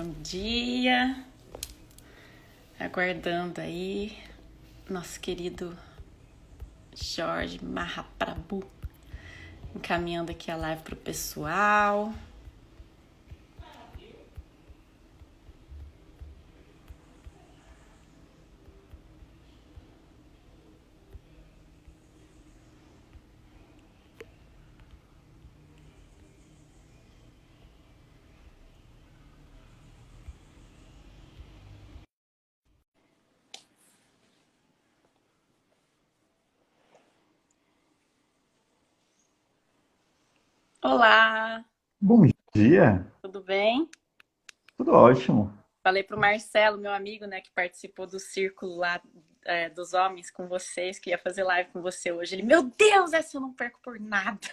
Bom dia, aguardando aí nosso querido Jorge Mahaprabhu, encaminhando aqui a live pro pessoal. Olá, Bom dia, tudo bem? tudo ótimo. Falei pro Marcelo, meu amigo, né, que participou do círculo lá dos homens com vocês, que ia fazer live com você hoje. Ele, meu Deus, essa eu não perco por nada.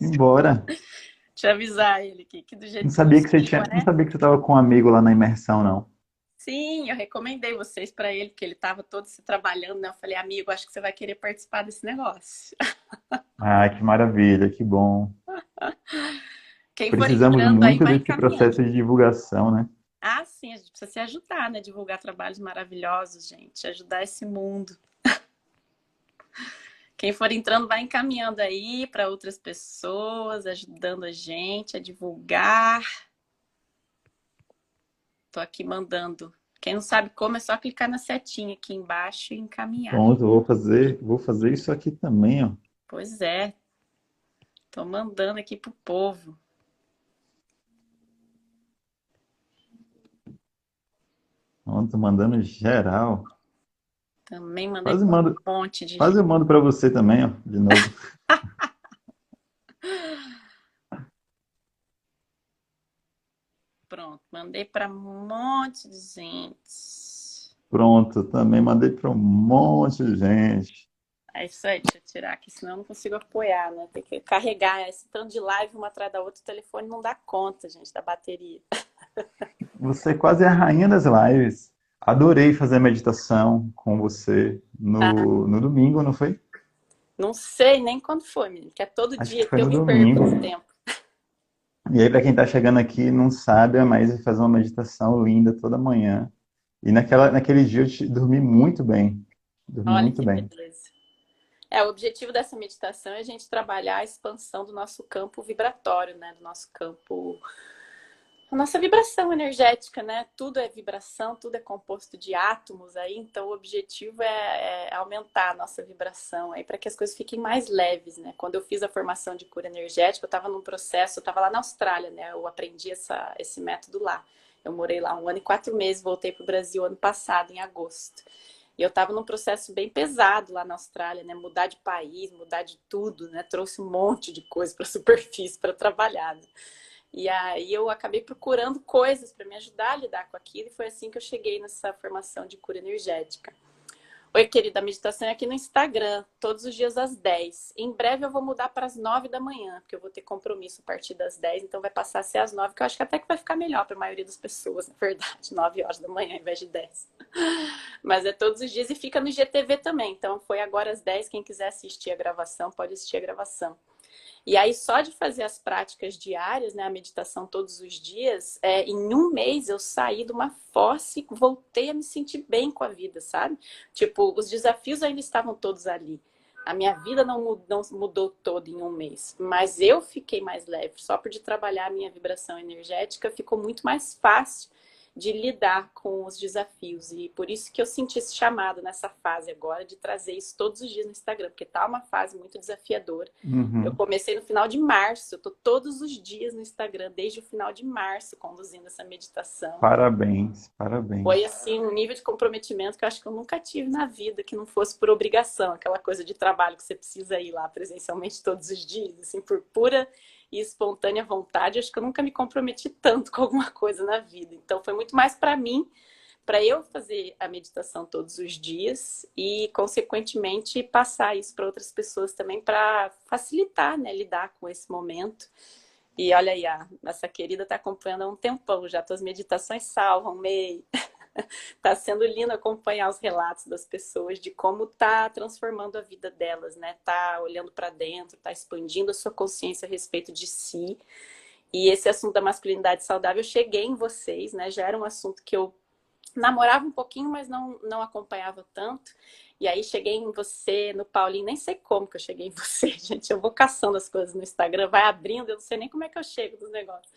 Embora. Deixa eu avisar ele que do Não jeito que eu sabia que você estou, tinha, não né? sabia que você estava com um amigo lá na imersão, não. Sim, eu recomendei vocês para ele, porque ele estava todo se trabalhando, né? Eu falei, amigo, acho que você vai querer participar desse negócio. Ah, que maravilha, que bom. Quem for Precisamos entrando aí, muito vai desse encaminhando. processo de divulgação, né? Ah, sim, a gente precisa se ajudar, né? Divulgar trabalhos maravilhosos, gente. Ajudar esse mundo. Quem for entrando, vai encaminhando aí para outras pessoas, ajudando a gente a divulgar. Tô aqui mandando. Quem não sabe como, é só clicar na setinha aqui embaixo e encaminhar. Pronto, vou fazer isso aqui também, ó. Pois é, tô mandando aqui pro povo. Pronto, mandando geral. Também mandei Quase para um mando, monte de quase gente. eu mando para você também, ó, de novo. Pronto, mandei para um monte de gente. Pronto, também mandei para um monte de gente. É isso aí, deixa eu tirar aqui, senão eu não consigo apoiar, né? Tem que carregar esse tanto de live uma atrás da outra, o telefone não dá conta, gente, da bateria. Você quase é a rainha das lives. Adorei fazer a meditação com você Ah, no domingo, não foi? não sei nem quando foi, menino, que é todo Acho que dia foi que eu no me perco no domingo. tempo. E aí, para quem está chegando aqui e não sabe, a Maísa faz uma meditação linda toda manhã. E naquele dia dormi muito bem. Dormi Olha muito que bem. beleza. O objetivo dessa meditação é a gente trabalhar a expansão do nosso campo vibratório, né? Do nosso campo, a nossa vibração energética, né? Tudo é vibração, tudo é composto de átomos aí, então o objetivo é aumentar a nossa vibração aí para que as coisas fiquem mais leves, né? Quando eu fiz a formação de cura energética, eu estava num processo, eu estava lá na Austrália, né? Eu aprendi esse método lá. Eu morei lá 1 ano e 4 meses, voltei para o Brasil ano passado, em agosto. E eu estava num processo bem pesado lá na Austrália, né? Mudar de país, mudar de tudo, né? Trouxe um monte de coisa para a superfície para trabalhar, né? E aí eu acabei procurando coisas para me ajudar a lidar com aquilo, e foi assim que eu cheguei nessa formação de cura energética. Oi, querida, a meditação é aqui no Instagram, todos os dias às 10. Em breve eu vou mudar para as 9 da manhã, porque eu vou ter compromisso a partir das 10, então vai passar a ser às 9, que eu acho que até que vai ficar melhor para a maioria das pessoas, na verdade, 9 horas da manhã ao invés de 10. Mas é todos os dias e fica no IGTV também, então foi agora às 10, quem quiser assistir a gravação, pode assistir a gravação. E aí, só de fazer as práticas diárias, né, a meditação todos os dias, em 1 mês eu saí de uma fossa e voltei a me sentir bem com a vida, sabe? Tipo, os desafios ainda estavam todos ali. A minha vida não mudou toda em 1 mês, mas eu fiquei mais leve. Só por de trabalhar a minha vibração energética, ficou muito mais fácil de lidar com os desafios. E por isso que eu senti esse chamado nessa fase agora de trazer isso todos os dias no Instagram, porque tá uma fase muito desafiadora. Eu Uhum. comecei no final de março, eu tô todos os dias no Instagram, desde o final de março, conduzindo essa meditação. Parabéns, Foi parabéns. assim um nível de comprometimento que eu acho que eu nunca tive na vida, que não fosse por obrigação, aquela coisa de trabalho que você precisa ir lá presencialmente todos os dias, assim, por pura e espontânea vontade. Acho que eu nunca me comprometi tanto com alguma coisa na vida. Então foi muito mais para mim, para eu fazer a meditação todos os dias e, consequentemente, passar isso para outras pessoas também, para facilitar, né, lidar com esse momento. E olha aí, essa querida está acompanhando há um tempão já, tuas meditações salvam, May. Tá sendo lindo acompanhar os relatos das pessoas de como tá transformando a vida delas, né? Tá olhando para dentro, tá expandindo a sua consciência a respeito de si E esse assunto da masculinidade saudável, eu cheguei em vocês, né? Já era um assunto que eu namorava um pouquinho, mas não acompanhava tanto. E aí cheguei em você, no Paulinho, nem sei como que eu cheguei em você, gente. Eu vou caçando as coisas no Instagram, vai abrindo, eu não sei nem como é que eu chego nos negócios.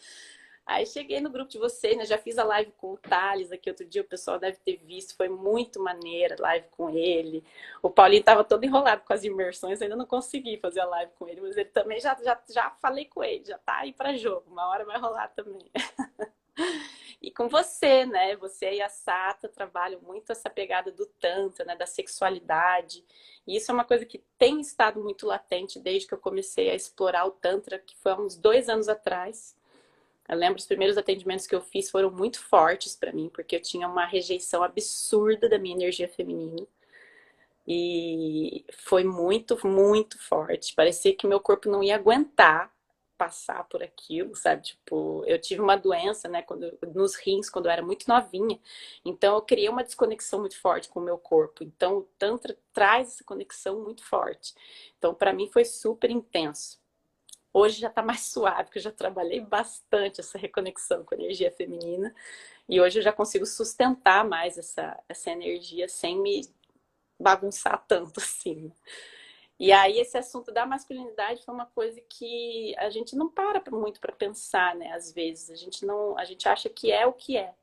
Aí cheguei no grupo de vocês, né? Já fiz a live com o Thales aqui outro dia, o pessoal deve ter visto, foi muito maneira a live com ele. O Paulinho estava todo enrolado com as imersões, ainda não consegui fazer a live com ele, mas ele também já falei com ele, já tá aí para jogo, uma hora vai rolar também. E com você, né? Você e a Sata trabalham muito essa pegada do Tantra, né? Da sexualidade. E isso é uma coisa que tem estado muito latente desde que eu comecei a explorar o Tantra, que foi há uns 2 anos atrás. Eu lembro os primeiros atendimentos que eu fiz foram muito fortes para mim, porque eu tinha uma rejeição absurda da minha energia feminina. E foi muito, muito forte. Parecia que meu corpo não ia aguentar passar por aquilo, sabe? Tipo, eu tive uma doença, né, nos rins, quando eu era muito novinha. Então, eu criei uma desconexão muito forte com o meu corpo. Então, o Tantra traz essa conexão muito forte. Então, para mim, foi super intenso. Hoje já tá mais suave, porque eu já trabalhei bastante essa reconexão com a energia feminina. E hoje eu já consigo sustentar mais essa energia sem me bagunçar tanto assim. E aí esse assunto da masculinidade foi uma coisa que a gente não para muito para pensar, né? Às vezes a gente acha que é o que é,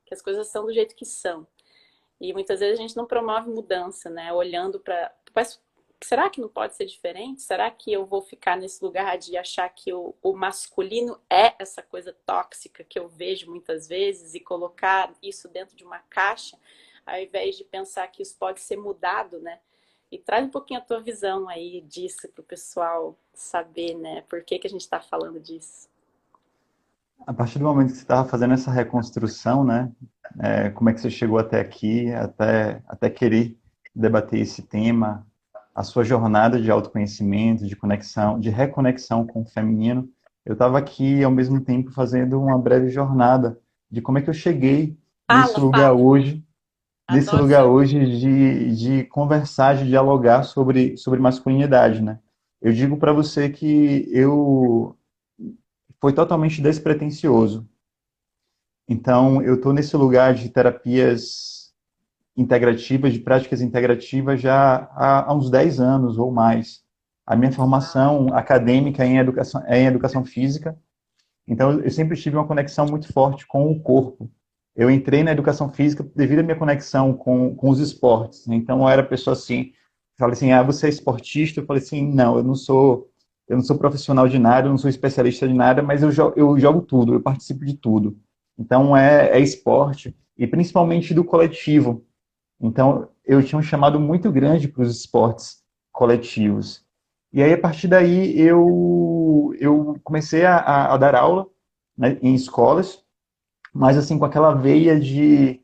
que as coisas são do jeito que são. E muitas vezes a gente não promove mudança, né? Olhando para, mas será que não pode ser diferente? Será que eu vou ficar nesse lugar de achar que o masculino é essa coisa tóxica que eu vejo muitas vezes e colocar isso dentro de uma caixa, ao invés de pensar que isso pode ser mudado, né? E traz um pouquinho a tua visão aí disso para o pessoal saber, né? Por que que a gente está falando disso? A partir do momento que você estava fazendo essa reconstrução, né? Como é que você chegou até aqui, até querer debater esse tema, a sua jornada de autoconhecimento, de conexão, de reconexão com o feminino. Eu estava aqui, ao mesmo tempo, fazendo uma breve jornada de como é que eu cheguei nesse Fala, lugar fala. hoje, nesse Adoro lugar saber. hoje de conversar, de dialogar sobre masculinidade, né? Eu digo para você que eu foi totalmente despretensioso. Então, eu estou nesse lugar de terapias integrativas, de práticas integrativas já há uns 10 anos ou mais. A minha Uau. formação acadêmica é em educação física, então eu sempre tive uma conexão muito forte com o corpo. Eu entrei na educação física devido à minha conexão com os esportes. Então, eu era pessoa assim, falei assim, ah, você é esportista? Eu falei assim, não, eu não sou profissional de nada, eu não sou especialista de nada, mas eu jogo tudo, eu participo de tudo. Então, é esporte, e principalmente do coletivo. Então, eu tinha um chamado muito grande para os esportes coletivos. E aí, a partir daí, eu comecei a dar aula, né, em escolas, mas assim, com aquela veia de,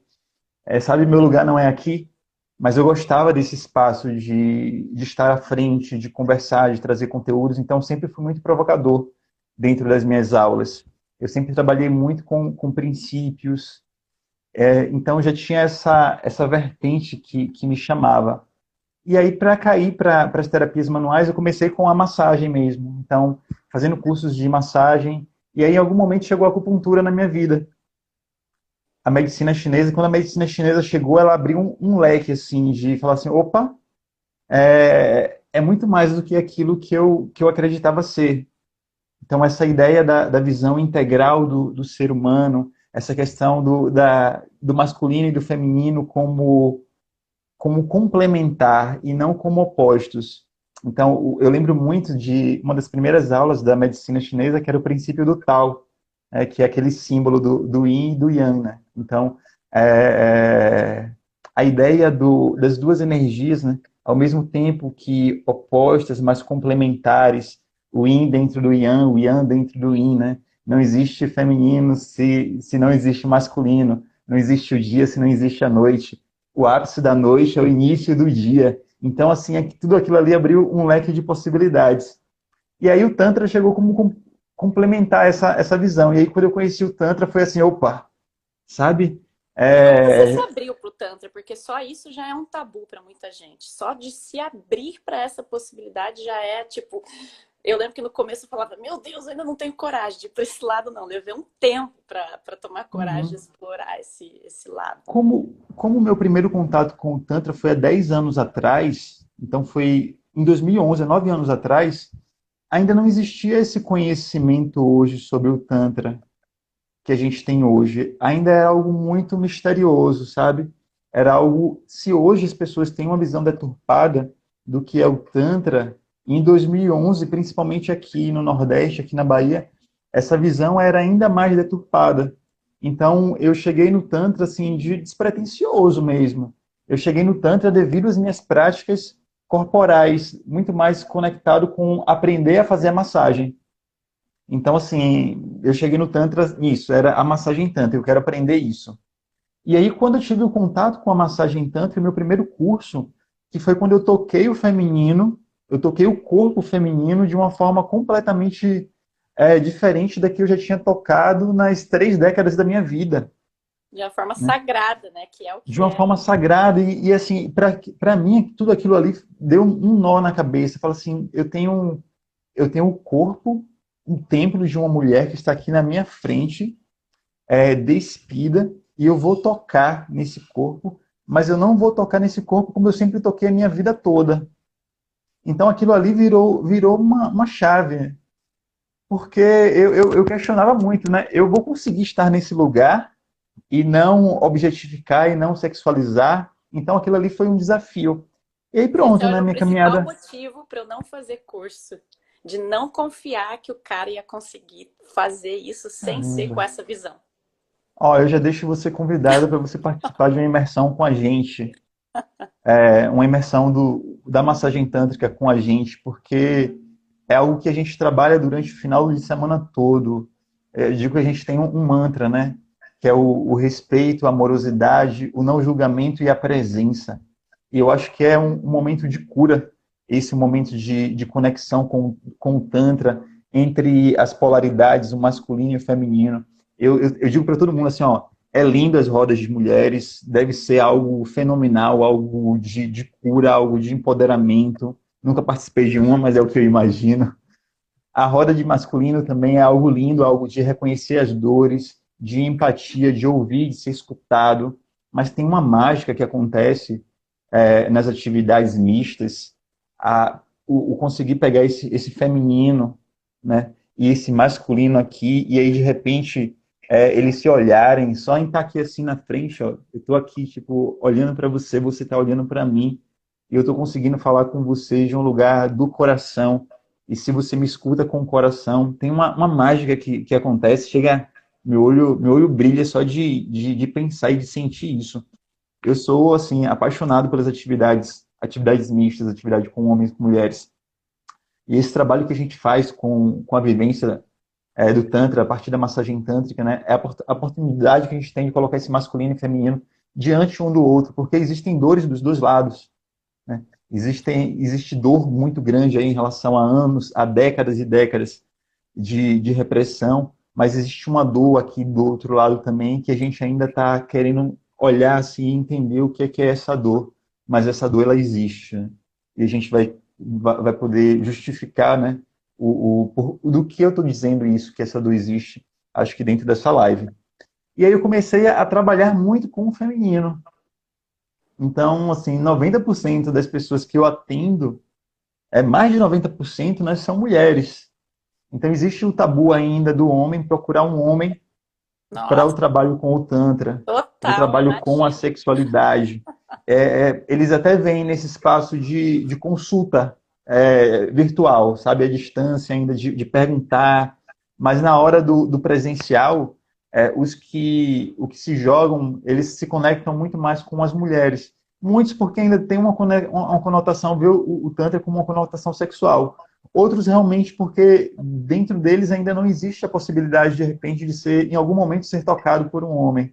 sabe, meu lugar não é aqui, mas eu gostava desse espaço de estar à frente, de conversar, de trazer conteúdos, então sempre fui muito provocador dentro das minhas aulas. Eu sempre trabalhei muito com princípios, então já tinha essa vertente que me chamava. E aí, para cair para as terapias manuais, eu comecei com a massagem mesmo. Então, fazendo cursos de massagem. E aí, em algum momento, chegou a acupuntura na minha vida. A medicina chinesa, quando a medicina chinesa chegou, ela abriu um leque, assim, de falar assim, opa, é muito mais do que aquilo que eu acreditava ser. Então, essa ideia da visão integral do ser humano, essa questão do masculino e do feminino como complementar e não como opostos. Então, eu lembro muito de uma das primeiras aulas da medicina chinesa, que era o princípio do Tao, que é aquele símbolo do Yin e do Yang, né? Então, a ideia das duas energias, né? Ao mesmo tempo que opostas, mas complementares, o Yin dentro do Yang, o Yang dentro do Yin, né? Não existe feminino se não existe masculino, não existe o dia se não existe a noite, o ápice da noite é o início do dia. Então, assim, tudo aquilo ali abriu um leque de possibilidades. E aí o Tantra chegou como complementar essa visão. E aí, quando eu conheci o Tantra, foi assim, opa, sabe? E como você se É, abriu para o Tantra? Porque só isso já é um tabu para muita gente. Só de se abrir para essa possibilidade já é tipo. Eu lembro que no começo eu falava, meu Deus, eu ainda não tenho coragem de ir para esse lado, não. Levei um tempo para tomar coragem de Uhum. explorar esse lado. Como o meu primeiro contato com o Tantra foi há 10 anos atrás, então foi em 2011, há 9 anos atrás, ainda não existia esse conhecimento hoje sobre o Tantra que a gente tem hoje. Ainda é algo muito misterioso, sabe? Era algo. Se hoje as pessoas têm uma visão deturpada do que é o Tantra, em 2011, principalmente aqui no Nordeste, aqui na Bahia, essa visão era ainda mais deturpada. Então, eu cheguei no Tantra assim de despretensioso mesmo. Eu cheguei no Tantra devido às minhas práticas corporais, muito mais conectado com aprender a fazer a massagem. Então, assim, eu cheguei no Tantra nisso, era a massagem Tantra, eu quero aprender isso. E aí, quando eu tive o contato com a massagem Tantra, meu primeiro curso, que foi quando eu toquei o feminino, eu toquei o corpo feminino de uma forma completamente diferente da que eu já tinha tocado nas 3 décadas da minha vida, De uma forma né? sagrada, né? Que é o De que uma é. forma sagrada e assim, para mim, tudo aquilo ali deu um nó na cabeça. Fala assim, eu tenho o corpo, um templo de uma mulher que está aqui na minha frente, despida, e eu vou tocar nesse corpo, mas eu não vou tocar nesse corpo como eu sempre toquei a minha vida toda. Então aquilo ali virou uma chave, porque eu questionava muito, né? Eu vou conseguir estar nesse lugar e não objetificar e não sexualizar? Então aquilo ali foi um desafio. E aí Esse pronto, né? era o Minha principal caminhada. motivo para eu não fazer curso. De não confiar que o cara ia conseguir fazer isso sem ser com Caramba. essa visão. Ó, eu já deixo você convidada para você participar de uma imersão com a gente. Uma imersão da massagem tântrica com a gente, porque é algo que a gente trabalha durante o final de semana todo. Eu digo que a gente tem um mantra, né? Que é o respeito, a amorosidade, o não julgamento e a presença. E eu acho que é um momento de cura, esse momento de conexão com o Tantra, entre as polaridades, o masculino e o feminino. Eu digo para todo mundo assim, ó, é lindo as rodas de mulheres, deve ser algo fenomenal, algo de cura, algo de empoderamento. Nunca participei de uma, mas é o que eu imagino. A roda de masculino também é algo lindo, algo de reconhecer as dores, de empatia, de ouvir, de ser escutado. Mas tem uma mágica que acontece nas atividades mistas, o conseguir pegar esse feminino, né, e esse masculino aqui, e aí de repente eles se olharem, só em estar aqui assim na frente, ó, eu tô aqui, tipo, olhando para você, você tá olhando para mim, e eu tô conseguindo falar com você de um lugar do coração, e se você me escuta com o coração, tem uma mágica que acontece, chega, meu olho brilha só de pensar e de sentir isso. Eu sou, assim, apaixonado pelas atividades mistas, atividade com homens e com mulheres. E esse trabalho que a gente faz com a vivência do Tantra, a partir da massagem tântrica, né, é a oportunidade que a gente tem de colocar esse masculino e feminino diante um do outro, porque existem dores dos dois lados, né? Existe dor muito grande aí em relação a anos, a décadas e décadas de repressão, mas existe uma dor aqui do outro lado também que a gente ainda está querendo olhar assim e entender o que é essa dor, mas essa dor ela existe, né? E a gente vai poder justificar, né, do que eu estou dizendo isso, que essa dor existe, acho que dentro dessa live. E aí eu comecei a trabalhar muito com o feminino. Então, assim, 90% das pessoas que eu atendo, mais de 90%, né, são mulheres. Então existe o tabu ainda do homem procurar um homem para o Nossa, trabalho com o Tantra, para o total, trabalho com a imagina. sexualidade. Eles até vêm nesse espaço de consulta virtual, sabe, à distância ainda, de perguntar, mas na hora do presencial, o que se jogam, eles se conectam muito mais com as mulheres. Muitos porque ainda tem uma conotação, vê o Tantra como uma conotação sexual. Outros realmente porque dentro deles ainda não existe a possibilidade, de repente, de ser, em algum momento, ser tocado por um homem.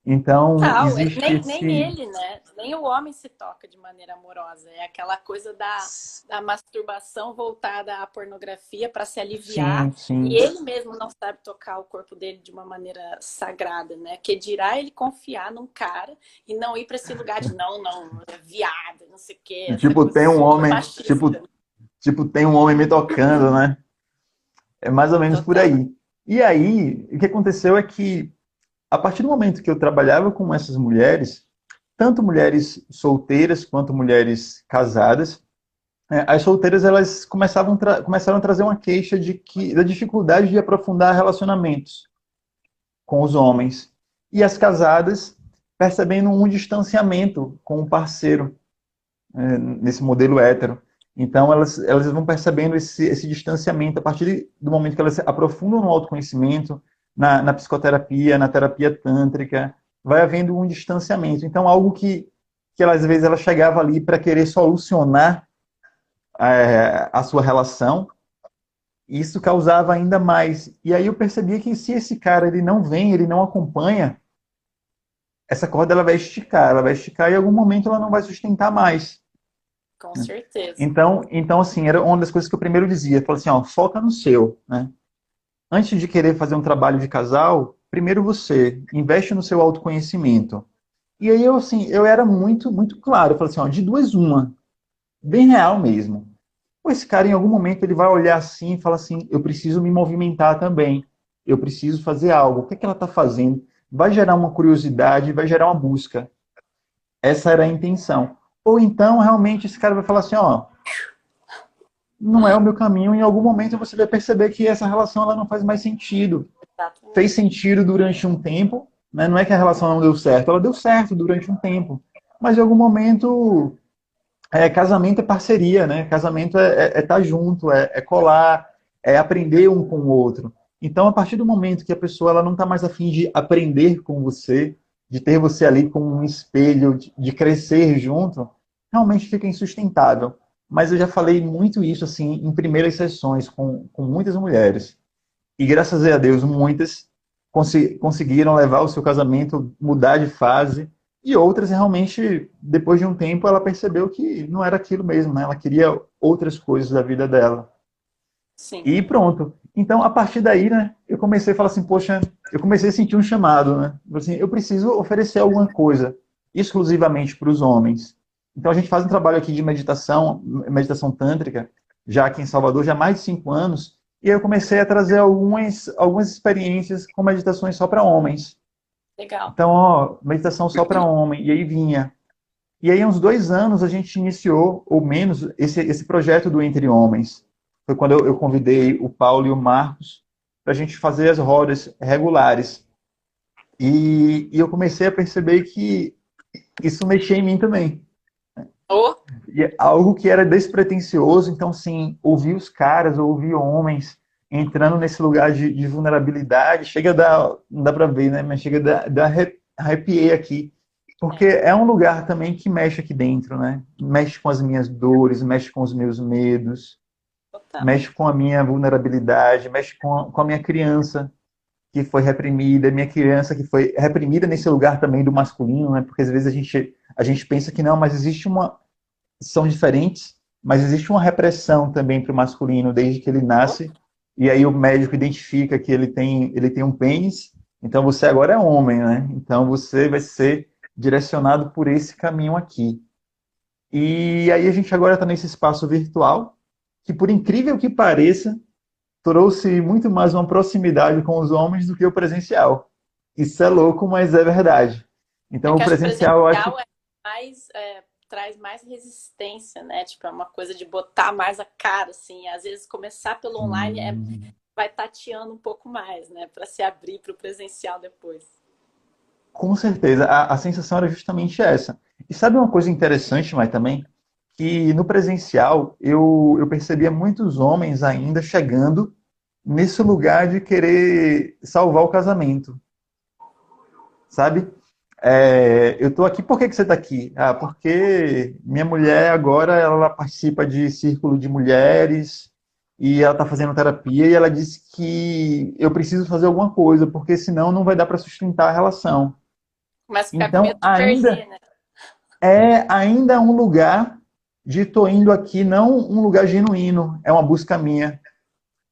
Então, Total, existe nem esse. ele, né? Nem o homem se toca de maneira amorosa. É aquela coisa da masturbação voltada à pornografia para se aliviar. Sim, E sim. ele mesmo não sabe tocar o corpo dele de uma maneira sagrada, né? Que dirá ele confiar num cara e não ir para esse lugar de não, é viado, não sei o quê, essa Tipo, coisa tem um super homem, tipo, machista. Tipo, tem um homem me tocando, né? É mais ou menos por Total. aí. E aí, o que aconteceu é que, a partir do momento que eu trabalhava com essas mulheres, tanto mulheres solteiras quanto mulheres casadas, as solteiras elas começaram a trazer uma queixa da dificuldade de aprofundar relacionamentos com os homens. E as casadas percebendo um distanciamento com o parceiro, nesse modelo hétero. Então, elas vão percebendo esse distanciamento a partir do momento que elas se aprofundam no autoconhecimento, na psicoterapia, na terapia tântrica, vai havendo um distanciamento. Então, algo que às vezes ela chegava ali para querer solucionar a sua relação, isso causava ainda mais. E aí eu percebia que se esse cara ele não vem, ele não acompanha, essa corda ela vai esticar e em algum momento ela não vai sustentar mais. Com certeza. Então assim, era uma das coisas que eu primeiro dizia, eu falei assim, ó, foca no seu, né? Antes de querer fazer um trabalho de casal, primeiro você investe no seu autoconhecimento. E aí eu assim, eu era muito claro, eu falei assim, ó, de duas uma, bem real mesmo. Ou esse cara, em algum momento, ele vai olhar assim e falar assim: eu preciso me movimentar também. Eu preciso fazer algo. O que é que ela está fazendo? Vai gerar uma curiosidade, vai gerar uma busca. Essa era a intenção. Ou então, realmente, esse cara vai falar assim: ó, não é o meu caminho. Em algum momento você vai perceber que essa relação ela não faz mais sentido. Fez Exatamente. sentido durante um tempo, né? Não é que a relação não deu certo, ela deu certo durante um tempo. Mas em algum momento casamento é parceria, né? Casamento é estar junto, é colar, é aprender um com o outro. Então, a partir do momento que a pessoa ela não está mais afim de aprender com você, de ter você ali como um espelho, de crescer junto, realmente fica insustentável. Mas eu já falei muito isso assim em primeiras sessões com muitas mulheres. E graças a Deus, muitas conseguiram levar o seu casamento, mudar de fase. E outras, realmente, depois de um tempo, ela percebeu que não era aquilo mesmo, né? Ela queria outras coisas da vida dela. Sim. E pronto. Então, a partir daí, né, eu comecei a falar assim, poxa, eu comecei a sentir um chamado, né? Assim, eu preciso oferecer alguma coisa exclusivamente para os homens. Então, a gente faz um trabalho aqui de meditação tântrica, já aqui em Salvador, já há mais de 5 anos, e eu comecei a trazer algumas experiências com meditações só para homens. Legal. Então, ó, meditação só para homem, e aí vinha. E aí, há uns 2 anos, a gente iniciou, ou menos, esse projeto do Entre Homens. Foi quando eu convidei o Paulo e o Marcos para a gente fazer as rodas regulares. E eu comecei a perceber que isso mexia em mim também. Oh, E é algo que era despretensioso, então, assim, ouvir os caras, ouvir homens entrando nesse lugar de vulnerabilidade, chega a dar, não dá para ver, né? Mas chega a dar arrepiei aqui. Porque é. é um lugar também que mexe aqui dentro, né? Mexe com as minhas dores, mexe com os meus medos, Total. mexe com a minha vulnerabilidade, mexe com a minha criança que foi reprimida, minha criança que foi reprimida nesse lugar também do masculino, né? Porque às vezes a gente pensa que não, mas existe uma, são diferentes, mas existe uma repressão também para o masculino desde que ele Oh, nasce, e aí o médico identifica que ele tem um pênis, então você agora é homem, né? Então você vai ser direcionado por esse caminho aqui. E aí a gente agora está nesse espaço virtual, que por incrível que pareça, trouxe muito mais uma proximidade com os homens do que o presencial. Isso é louco, mas é verdade. é Então que o eu acho que presencial eu acho. presencial traz mais resistência, né? Tipo, é uma coisa de botar mais a cara, assim. Às vezes começar pelo online vai tateando um pouco mais, né? Para se abrir para o presencial depois. Com certeza, a sensação era justamente essa. E sabe uma coisa interessante, mas também? Que no presencial eu percebia muitos homens ainda chegando nesse lugar de querer salvar o casamento, sabe? Eu tô aqui, por que que você tá aqui? Ah, porque minha mulher agora ela participa de círculo de mulheres e ela tá fazendo terapia e ela disse que eu preciso fazer alguma coisa, porque senão não vai dar para sustentar a relação. Começa a ficar com Então, medo de perder, né? ainda um lugar de tô indo aqui, não um lugar genuíno, é uma busca minha,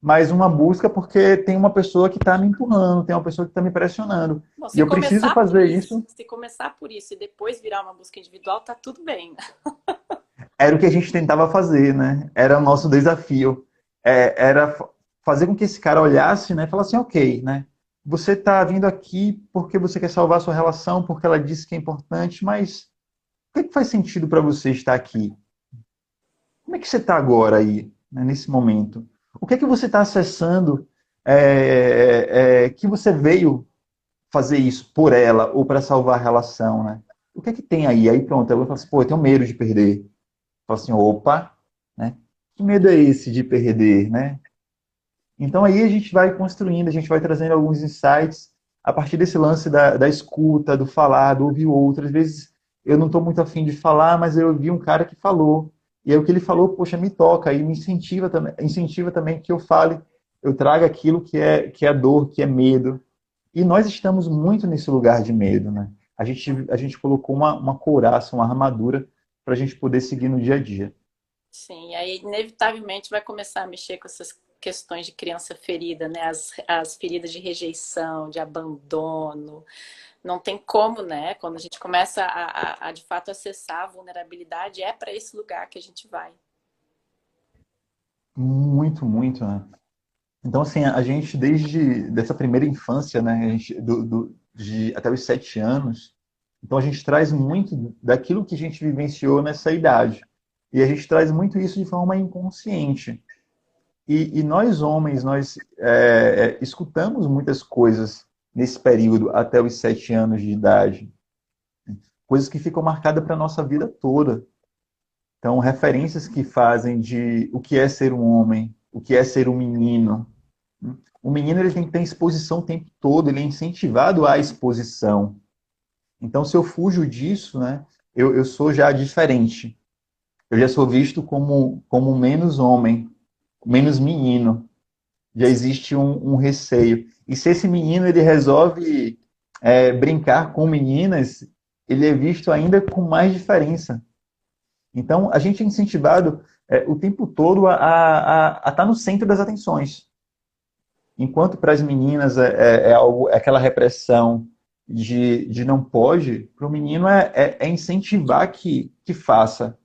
mas uma busca porque tem uma pessoa que está me empurrando, tem uma pessoa que está me pressionando. Bom, E se eu preciso começar por fazer isso, isso. se começar por isso e depois virar uma busca individual, tá tudo bem, né? era o que a gente tentava fazer, né? Era o nosso desafio. Era fazer com que esse cara olhasse, né? E falasse assim, ok, né? Você está vindo aqui porque você quer salvar a sua relação, porque ela disse que é importante, mas o que é que faz sentido para você estar aqui? Como é que você está agora aí, né, nesse momento? O que é que você está acessando que você veio fazer isso por ela ou para salvar a relação, né? O que é que tem aí? Aí pronto, ela fala assim, pô, eu tenho medo de perder. Fala assim, opa, né? Que medo é esse de perder, né? Então aí a gente vai construindo, a gente vai trazendo alguns insights a partir desse lance da escuta, do falar, do ouvir o outro. Às vezes eu não estou muito afim de falar, mas eu ouvi um cara que falou. E aí o que ele falou, poxa, me toca e me incentiva também que eu fale, eu traga aquilo que é dor, que é medo. E nós estamos muito nesse lugar de medo, né? A gente colocou uma couraça, uma armadura para a gente poder seguir no dia a dia. Sim, aí inevitavelmente vai começar a mexer com essas questões de criança ferida, né? As feridas de rejeição, de abandono. Não tem como, né? Quando a gente começa a de fato acessar a vulnerabilidade, é para esse lugar que a gente vai. Muito, muito, né? Então, assim, a gente, desde dessa primeira infância, né, a gente, até os 7 anos, então a gente traz muito daquilo que a gente vivenciou nessa idade. E a gente traz muito isso de forma inconsciente. E nós, homens, nós escutamos muitas coisas nesse período, até os 7 anos de idade. Coisas que ficam marcadas para a nossa vida toda. Então, referências que fazem de o que é ser um homem, o que é ser um menino. O menino ele tem que ter exposição o tempo todo, ele é incentivado à exposição. Então, se eu fujo disso, né, eu sou já diferente. Eu já sou visto como menos homem, menos menino. Já existe um receio. E se esse menino ele resolve brincar com meninas, ele é visto ainda com mais diferença. Então, a gente é incentivado o tempo todo a estar no centro das atenções. Enquanto para as meninas é aquela repressão de não pode, para o menino é incentivar que faça.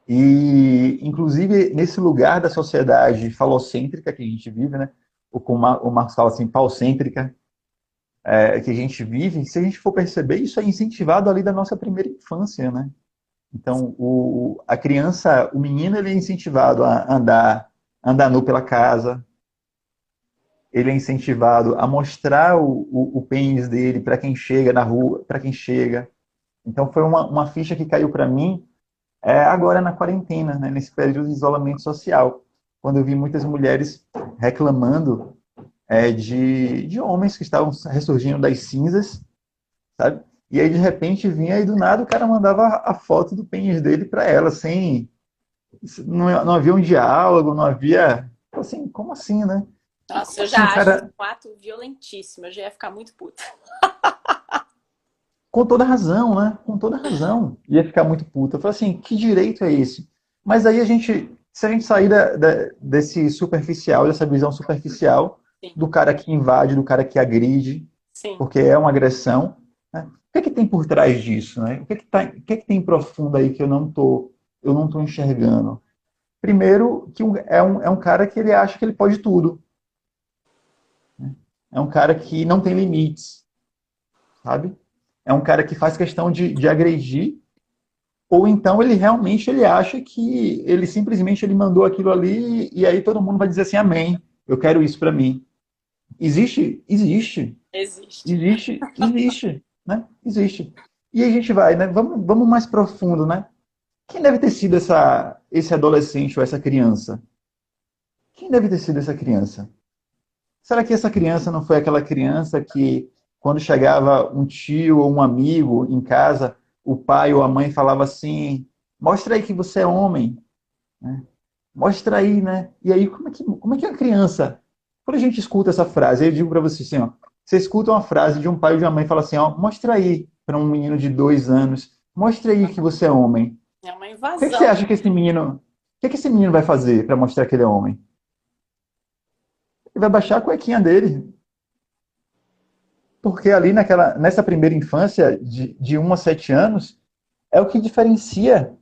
E, inclusive, nesse lugar da sociedade falocêntrica que a gente vive, né? Ou como o Marcos fala assim, paocêntrica, que a gente vive, se a gente for perceber, isso é incentivado ali da nossa primeira infância, né? Então, a criança, o menino, ele é incentivado a andar nu pela casa, ele é incentivado a mostrar o pênis dele para quem chega na rua, para quem chega. Então, foi uma ficha que caiu para mim agora na quarentena, né, nesse período de isolamento social, quando eu vi muitas mulheres reclamando de homens que estavam ressurgindo das cinzas, sabe? E aí, de repente, vinha e do nada o cara mandava a foto do pênis dele para ela, sem. Não havia um diálogo, não havia. Assim, como assim, né? Nossa, Como eu assim o já acho esse cara. ato violentíssimo, eu já ia ficar muito puta. Com toda razão, né? Com toda razão. Ia ficar muito puta. Eu falei assim, que direito é esse? Mas aí se a gente sair desse superficial, dessa visão superficial, Sim, do cara que invade, do cara que agride, sim. porque é uma agressão, né? O que é que tem por trás disso, né? O que é que tem profundo aí que eu não tô enxergando? Primeiro, que é um cara que ele acha que ele pode tudo. É um cara que não tem limites, sabe? É um cara que faz questão de agredir, ou então ele realmente ele acha que ele simplesmente ele mandou aquilo ali e aí todo mundo vai dizer assim, amém, eu quero isso para mim. Existe? Existe. Existe. Existe, existe, né? Existe. E aí a gente vai, né? Vamos mais profundo, né? Quem deve ter sido esse adolescente ou essa criança? Quem deve ter sido essa criança? Será que essa criança não foi aquela criança que, quando chegava um tio ou um amigo em casa, o pai ou a mãe falava assim: mostra aí que você é homem, né? Mostra aí, né? E aí, como é que a criança, quando a gente escuta essa frase, eu digo para você assim: ó, você escuta uma frase de um pai ou de uma mãe e fala assim: ó, mostra aí para um menino de 2 anos, mostra aí que você é homem. É uma O que é que você invasão. acha que o que é que esse menino vai fazer para mostrar que ele é homem? Ele vai baixar a cuequinha dele. Porque ali nessa primeira infância, de 1 a 7 anos, é o que diferencia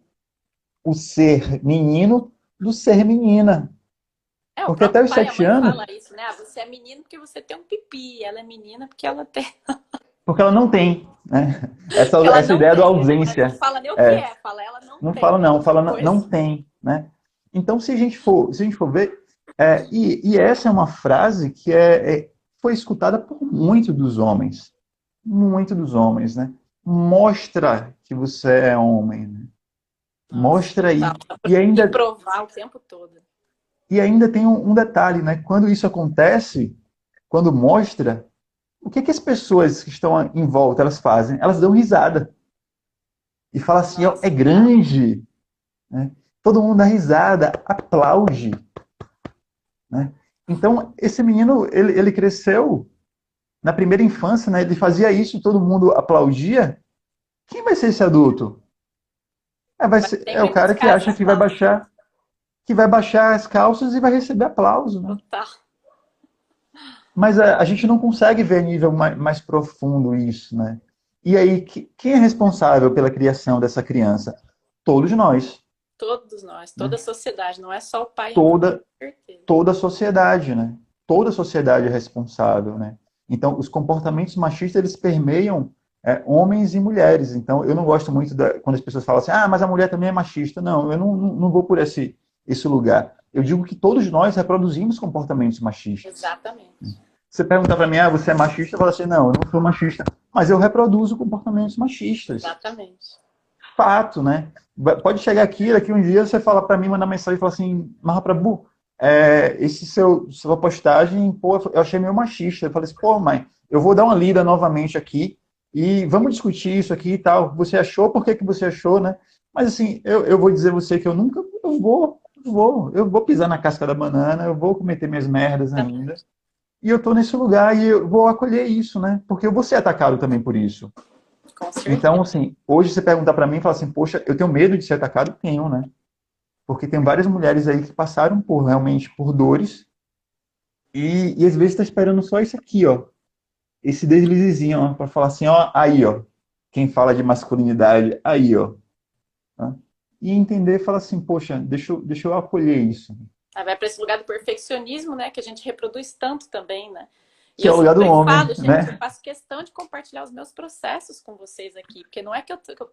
o ser menino do ser menina. É, o Porque até próprio os pai e a 7 mãe anos, falam isso, né? Ah, você é menino porque você tem um pipi, ela é menina porque ela tem, porque ela não tem, né? Essa, que ela essa não ideia da tem, né? Não ausência. fala nem o que É, é, fala ela não não tem, fala né? não, Que fala não coisa. tem, né? Então, se a gente for ver, e essa é uma frase que foi escutada por muito dos homens, né? Mostra que você é homem, né? Nossa, Mostra total. aí. Dá pra E me ainda, provar o tempo todo. e ainda tem um detalhe, né? Quando isso acontece, quando mostra, o que as pessoas que estão em volta elas fazem? Elas dão risada e falam assim, ó, é Nossa, total. grande, né? Todo mundo dá risada, aplaude, né? Então, esse menino, ele cresceu na primeira infância, né? Ele fazia isso e todo mundo aplaudia. Quem vai ser esse adulto? Vai É o sempre cara que buscar esse acha aplauso. que vai baixar as calças e vai receber aplauso, né? Total. Mas a gente não consegue ver a nível mais profundo isso, né? E aí, quem é responsável pela criação dessa criança? Todos nós, Todos nós, toda né? a sociedade, não é só o pai e a mãe, Toda, com certeza. toda a sociedade, né? Toda a sociedade é responsável, né? Então, os comportamentos machistas, eles permeiam homens e mulheres. Então, eu não gosto muito quando as pessoas falam assim, ah, mas a mulher também é machista. Não, eu não vou por esse lugar. Eu digo que todos nós reproduzimos comportamentos machistas. Exatamente. Você pergunta para mim, ah, você é machista? Eu falo assim, não, eu não sou machista. Mas eu reproduzo comportamentos machistas. Exatamente. Fato, né? Pode chegar aqui, daqui um dia você fala para mim, mandar mensagem e falar assim, Mahaprabhu, sua postagem, pô, eu achei meio machista. Eu falei assim, pô, mãe, eu vou dar uma lida novamente aqui e vamos discutir isso aqui e tal. Você achou, por que que você achou, né? Mas assim, eu vou dizer a você que eu nunca, eu vou pisar na casca da banana, eu vou cometer minhas merdas ainda. E eu tô nesse lugar e eu vou acolher isso, né? Porque eu vou ser atacado também por isso. Com Então, certeza. assim, hoje você perguntar para mim e falar assim, poxa, eu tenho medo de ser atacado? Tenho, né? Porque tem várias mulheres aí que passaram realmente por dores e às vezes está esperando só isso aqui, ó. Esse deslizezinho, ó, para falar assim, ó, aí, ó. Quem fala de masculinidade, aí, ó. Tá? E entender e falar assim, poxa, deixa eu acolher isso. Aí vai para esse lugar do perfeccionismo, né? Que a gente reproduz tanto também, né? E Que é eu o lugar do sempre homem, falo, gente, eu né? faço questão de compartilhar os meus processos com vocês aqui, porque não é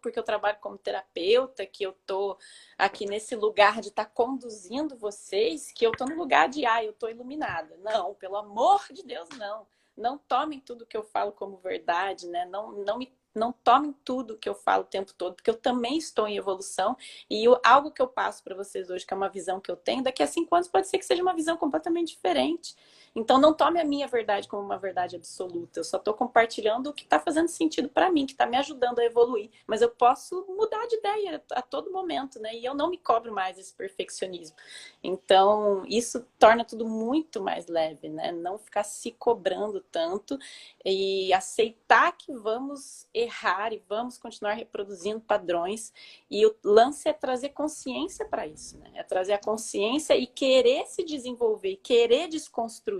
porque eu trabalho como terapeuta que eu tô aqui nesse lugar de estar conduzindo vocês, que eu tô no lugar de, eu tô iluminada. Não, pelo amor de Deus, não. Não tomem tudo que eu falo como verdade, né? Não tomem tudo que eu falo o tempo todo, porque eu também estou em evolução e algo que eu passo para vocês hoje, que é uma visão que eu tenho, daqui a 5 anos pode ser que seja uma visão completamente diferente. Então, não tome a minha verdade como uma verdade absoluta. Eu só estou compartilhando o que está fazendo sentido para mim, que está me ajudando a evoluir. Mas eu posso mudar de ideia a todo momento, né? E eu não me cobro mais esse perfeccionismo. Então, isso torna tudo muito mais leve, né? Não ficar se cobrando tanto e aceitar que vamos errar e vamos continuar reproduzindo padrões. E o lance é trazer consciência para isso, né? É trazer a consciência e querer se desenvolver, querer desconstruir.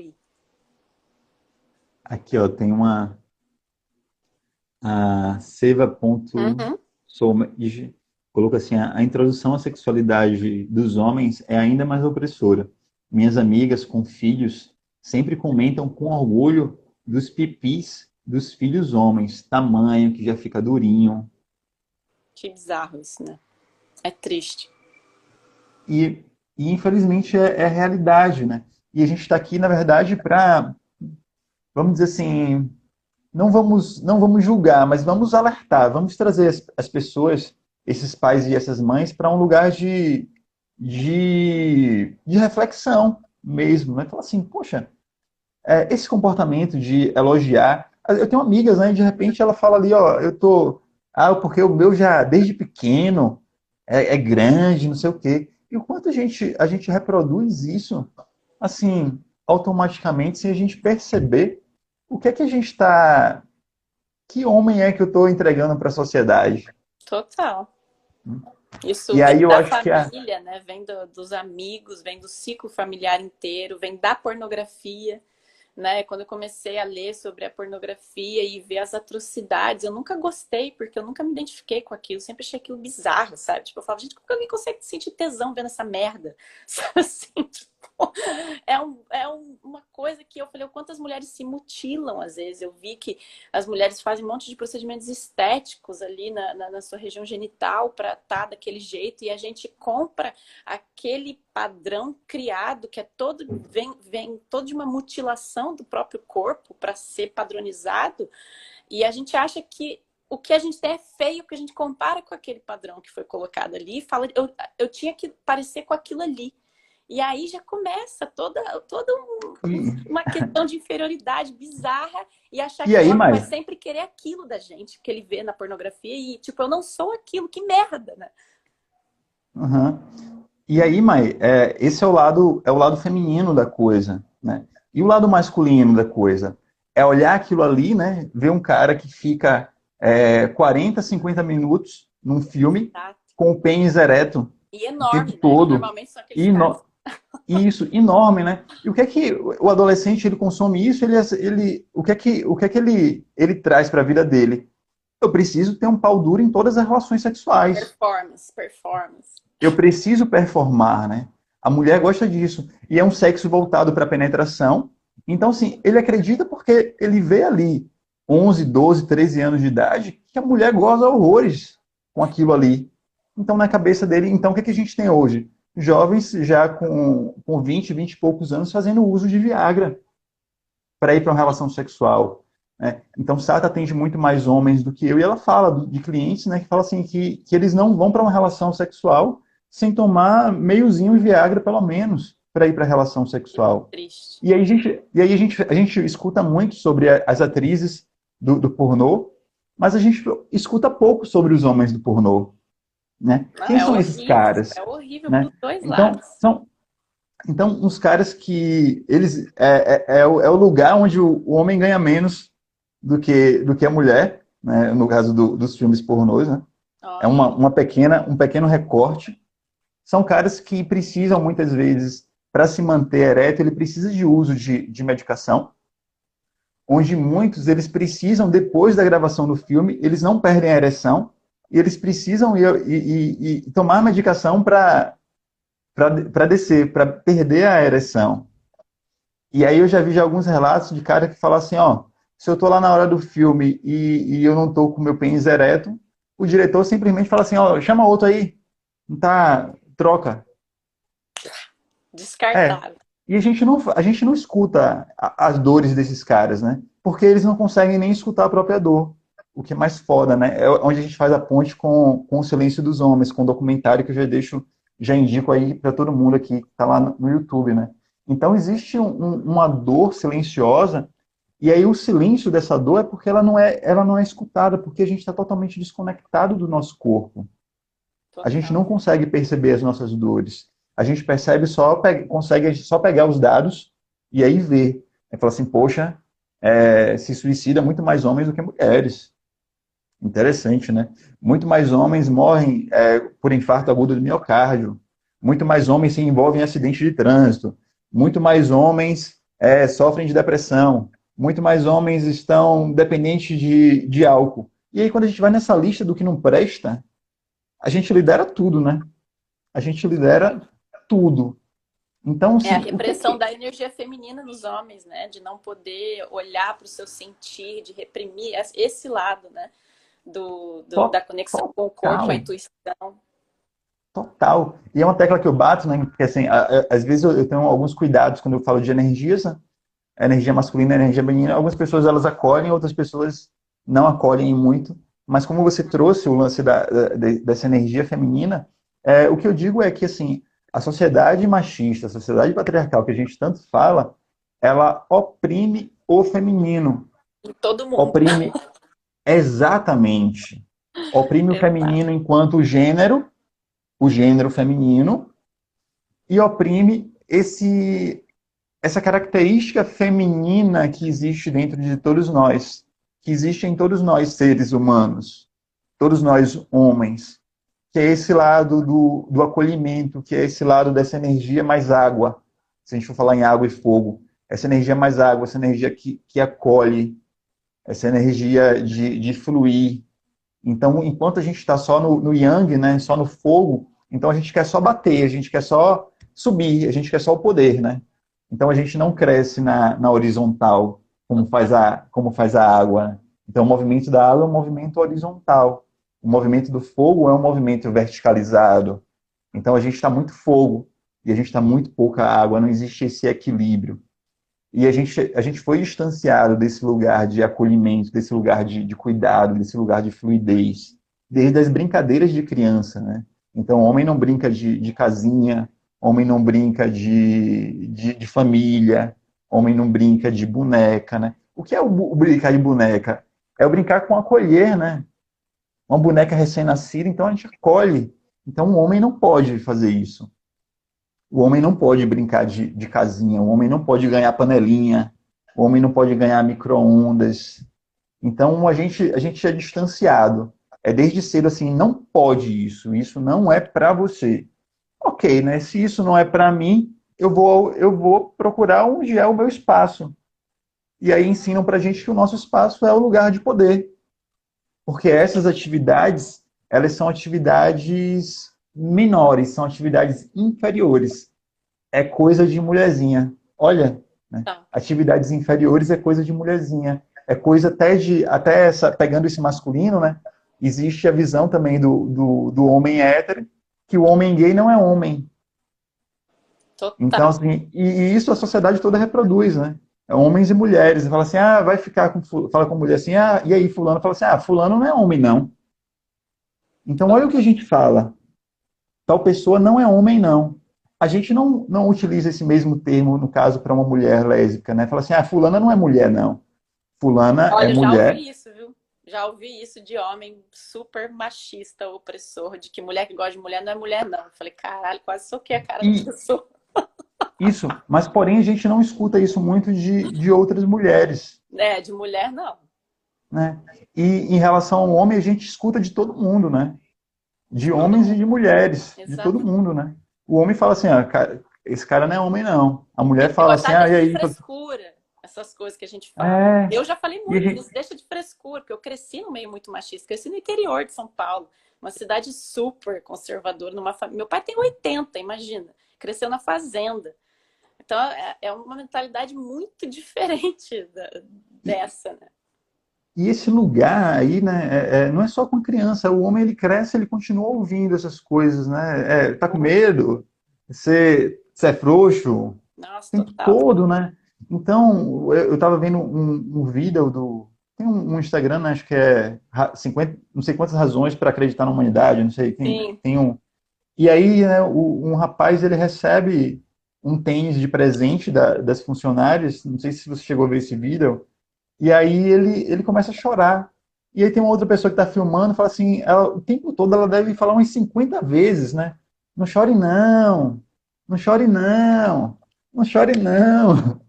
Aqui, ó, tem a Uhum. Seva.soulmage coloca assim, a introdução à sexualidade dos homens é ainda mais opressora. Minhas amigas com filhos sempre comentam com orgulho dos pipis dos filhos homens, tamanho que já fica durinho. Que bizarro isso, né? É triste. E, e infelizmente é a realidade, né? E a gente está aqui, na verdade, para, vamos dizer assim, não vamos julgar, mas vamos alertar, vamos trazer as pessoas, esses pais e essas mães, para um lugar de reflexão mesmo, né? Falar assim, poxa, esse comportamento de elogiar. Eu tenho amigas, né? E de repente ela fala ali, ó, porque o meu já desde pequeno é grande, não sei o quê. E o quanto a gente reproduz isso, assim, automaticamente, sem a gente perceber o que é que a gente está que homem é que eu estou entregando para a sociedade? Total. Isso E vem aí eu da acho que família, né? Vem dos amigos, vem do ciclo familiar inteiro, vem da pornografia. né? Quando eu comecei a ler sobre a pornografia e ver as atrocidades, eu nunca gostei, porque eu nunca me identifiquei com aquilo, sempre achei aquilo bizarro, sabe? Tipo, eu falava, gente, como que alguém consegue sentir tesão vendo essa merda? Sabe assim, tipo, uma coisa que eu falei, o quanto as mulheres se mutilam às vezes. Eu vi que as mulheres fazem um monte de procedimentos estéticos ali na sua região genital para estar daquele jeito, e a gente compra aquele padrão criado que é todo vem todo de uma mutilação do próprio corpo para ser padronizado, e a gente acha que o que a gente tem é feio, porque a gente compara com aquele padrão que foi colocado ali e fala, eu tinha que parecer com aquilo ali. E aí já começa toda uma questão de inferioridade bizarra, e achar E que o aí, homem vai Mai? sempre querer aquilo da gente, que ele vê na pornografia, e tipo, eu não sou aquilo, que merda, né? Uhum. E aí, Mai, esse é o lado feminino da coisa, né? E o lado masculino da coisa é olhar aquilo ali, né? Ver um cara que fica 40, 50 minutos num filme Tá? com o pênis ereto E o tempo enorme, né? Que todo. normalmente são aqueles E caras. isso, enorme, né? E o que é que o adolescente ele consome isso? O que é que ele traz para a vida dele? Eu preciso ter um pau duro em todas as relações sexuais. Performance, performance. Eu preciso performar, né? A mulher gosta disso. E é um sexo voltado para a penetração. Então, assim, ele acredita porque ele vê ali 11, 12, 13 anos de idade que a mulher goza horrores com aquilo ali. Então, na cabeça dele, então, o que, é que a gente tem hoje? Jovens já com 20, 20 e poucos anos fazendo uso de Viagra para ir para uma relação sexual. Né? Então, Sata atende muito mais homens do que eu, e ela fala de clientes, né, que fala assim que eles não vão para uma relação sexual sem tomar meiozinho de Viagra, pelo menos, para ir para a relação sexual. Triste. E aí a gente escuta muito sobre as atrizes do pornô, mas a gente escuta pouco sobre os homens do pornô. Né? Não, Quem são esses caras? é horrível Né? pros dois Então, lados. então, uns caras que eles é o lugar onde o homem ganha menos do que a mulher, né? No caso dos filmes pornôs, né? É Olha, um pequeno recorte. São caras que precisam, muitas vezes, para se manter ereto, ele precisa de uso de medicação, onde muitos eles precisam, depois da gravação do filme, eles não perdem a ereção, e eles precisam ir tomar a medicação para descer, para perder a ereção. E aí eu já alguns relatos de cara que falam assim, ó, se eu tô lá na hora do filme e eu não tô com o meu pênis ereto, o diretor simplesmente fala assim, ó, chama outro aí, não tá, troca. É. descartável. E a gente não escuta as dores desses caras, né? Porque eles não conseguem nem escutar a própria dor. O que é mais foda, né? É onde a gente faz a ponte com o Silêncio dos Homens, com o documentário que eu já indico aí para todo mundo aqui que tá lá no YouTube, né? Então existe uma dor silenciosa, e aí o silêncio dessa dor é porque ela não é escutada, porque a gente está totalmente desconectado do nosso corpo. A gente Total. não consegue perceber as nossas dores. A gente percebe consegue só pegar os dados e aí ver. Aí fala assim, poxa, se suicida muito mais homens do que mulheres. Interessante, né? Muito mais homens morrem por infarto agudo do miocárdio. Muito mais homens se envolvem em acidente de trânsito. Muito mais homens sofrem de depressão. Muito mais homens estão dependentes de álcool. E aí, quando a gente vai nessa lista do que não presta, a gente lidera tudo, né? A gente lidera tudo. Então, É a assim, o que é repressão que. da energia feminina nos homens, né? De não poder olhar para o seu sentir, de reprimir esse lado, né? Da conexão com o corpo, a Total, intuição. total. E é uma tecla que eu bato, né? Porque, assim, às vezes eu tenho alguns cuidados quando eu falo de energias, né? A energia masculina, a energia feminina. Algumas pessoas elas acolhem, outras pessoas não acolhem muito. Mas como você trouxe o lance dessa energia feminina, o que eu digo é que, assim, a sociedade machista, a sociedade patriarcal que a gente tanto fala, ela oprime o feminino. Em todo mundo. Oprime exatamente. Oprime o feminino Exato. enquanto o gênero feminino, e oprime essa característica feminina que existe dentro de todos nós, que existe em todos nós seres humanos, todos nós homens, que é esse lado do acolhimento, que é esse lado dessa energia mais água, se a gente for falar em água e fogo, essa energia mais água, essa energia que acolhe, essa energia de fluir. Então, enquanto a gente está só no yang, né, só no fogo, então a gente quer só bater, a gente quer só subir, a gente quer só o poder, né? Então a gente não cresce na horizontal, como faz a água. Então o movimento da água é um movimento horizontal. O movimento do fogo é um movimento verticalizado. Então a gente está muito fogo e a gente está muito pouca água, não existe esse equilíbrio. E a gente foi distanciado desse lugar de acolhimento, desse lugar de cuidado, desse lugar de fluidez, desde as brincadeiras de criança, né? Então, homem não brinca de casinha, homem não brinca de família, homem não brinca de boneca, né? O que é o brincar de boneca? É o brincar com acolher, né? Uma boneca recém-nascida, então a gente acolhe. Então, o homem não pode fazer isso. O homem não pode brincar de casinha, o homem não pode ganhar panelinha, o homem não pode ganhar micro-ondas. Então a gente é distanciado. É desde cedo assim, não pode isso não é para você. Ok, né? Se isso não é para mim, eu vou procurar onde é o meu espaço. E aí ensinam para a gente que o nosso espaço é o lugar de poder. Porque essas atividades, elas são atividades menores, são atividades inferiores. É coisa de mulherzinha. Olha, né? Tá. Atividades inferiores é coisa de mulherzinha. É coisa até essa, pegando esse masculino, né? Existe a visão também do homem hétero, que o homem gay não é homem. Então, Total. assim, e isso a sociedade toda reproduz, né? É homens e mulheres. E fala assim, ah, vai ficar com, fala com a mulher assim, ah, e aí fulano fala assim, ah, fulano não é homem, não. Então, olha o que a gente fala. Tal pessoa não é homem, não. A gente não utiliza esse mesmo termo, no caso, para uma mulher lésbica, né? Fala assim, ah, fulana não é mulher, não. Fulana é Olha, eu já mulher. ouvi isso, viu? Já ouvi isso de homem super machista, opressor, de que mulher que gosta de mulher não é mulher, não. Eu falei, caralho, quase soquei a cara da E pessoa. isso, mas porém a gente não escuta isso muito de outras mulheres, É, de mulher não. né? E em relação ao homem, a gente escuta de todo mundo, né? De De todo homens e mundo. de mulheres, de todo Exatamente. mundo, né? O homem fala assim, ah, cara, esse cara não é homem, não. A mulher Esse fala negócio, assim, ah, ah, e deixa de aí? frescura. Essas coisas que a gente fala. É, Eu já falei e a muito gente, isso, deixa de frescura, porque eu cresci no meio muito machista, cresci no interior de São Paulo, uma cidade super conservadora, numa família. Meu pai tem 80, imagina. Cresceu na fazenda. Então é uma mentalidade muito diferente dessa, né? E esse lugar aí, né, não é só com criança. O homem, ele cresce, ele continua ouvindo essas coisas, né? É, tá com medo? Você é frouxo? O Nossa, tempo total. todo, né? Então, eu tava vendo um vídeo tem um Instagram, né, acho que é 50, não sei quantas razões para acreditar na humanidade, não sei, Sim. tem um... E aí, né, um rapaz, ele recebe um tênis de presente das funcionárias, não sei se você chegou a ver esse vídeo, e aí ele começa a chorar. E aí tem uma outra pessoa que está filmando e fala assim, o tempo todo ela deve falar umas 50 vezes, né? Não chore não, não chore não, não chore não.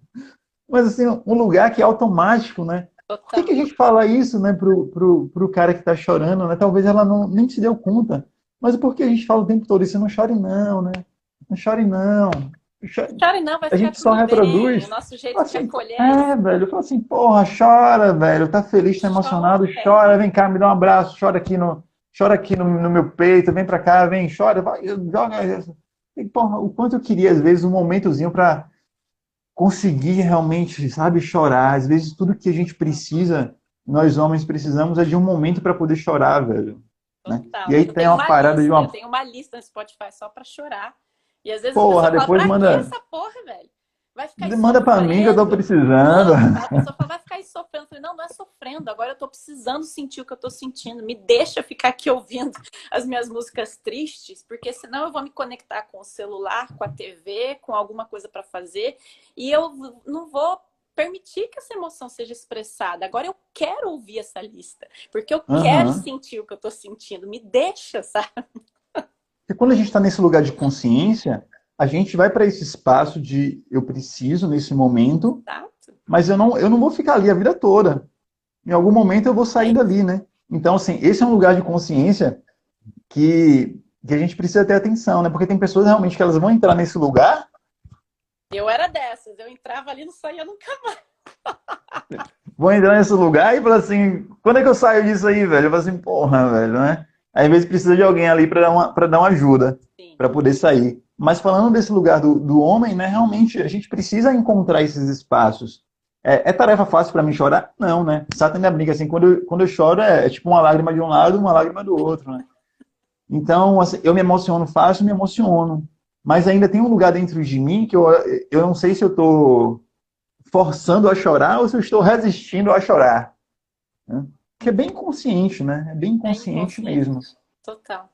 Mas assim, um lugar que é automático, né? Por que Total. a gente fala isso, né, pro cara que está chorando, né? Talvez ela nem se deu conta. Mas por que a gente fala o tempo todo isso? Não chore não, né? Não chore não. Chore não, vai A ficar gente só tudo bem. O reproduz. nosso jeito Fala de assim, acolher é esse. velho, eu falo assim, porra, chora, velho, tá feliz, tá Chora, emocionado, é. chora, vem cá, me dá um abraço, chora aqui no meu peito, vem pra cá, vem, chora, vai, joga. E, porra, o quanto eu queria, às vezes, um momentozinho pra conseguir realmente, sabe, chorar. Às vezes, tudo que a gente precisa, nós homens precisamos, é de um momento pra poder chorar, velho. Né? E Total. aí Eu tem tenho uma uma parada de lista, eu uma, tenho uma lista no Spotify só pra chorar. E às vezes a pessoa porra, fala, depois pra que manda, essa porra, velho? Vai ficar aí manda pra mim que eu tô sofrendo. precisando. Não, a pessoa fala, vai ficar aí sofrendo. Eu falei, não, não é sofrendo. Agora eu tô precisando sentir o que eu tô sentindo. Me deixa ficar aqui ouvindo as minhas músicas tristes, porque senão eu vou me conectar com o celular, com a TV, com alguma coisa pra fazer. E eu não vou permitir que essa emoção seja expressada. Agora eu quero ouvir essa lista, porque eu quero Aham. sentir o que eu tô sentindo. Me deixa, sabe? Porque quando a gente está nesse lugar de consciência, a gente vai para esse espaço de eu preciso nesse momento, Exato. mas eu não vou ficar ali a vida toda. Em algum momento eu vou É sair isso. dali, né? Então, assim, esse é um lugar de consciência que a gente precisa ter atenção, né? Porque tem pessoas realmente que elas vão entrar nesse lugar Eu era dessas, eu entrava ali e não saía nunca mais. Vou entrar nesse lugar e falar assim, quando é que eu saio disso aí, velho? Eu falo assim, porra, velho, né? Às vezes precisa de alguém ali para dar uma ajuda, Sim, para poder sair. Mas falando desse lugar do homem, né? Realmente a gente precisa encontrar esses espaços. É tarefa fácil para mim chorar? Não, né? Satan me brinca assim, quando eu choro é tipo uma lágrima de um lado, uma lágrima do outro, né? Então, assim, eu me emociono fácil, me emociono. Mas ainda tem um lugar dentro de mim que eu não sei se eu estou forçando a chorar ou se eu estou resistindo a chorar, né? Que é bem inconsciente, né? É bem bem inconsciente mesmo. inconsciente. Total.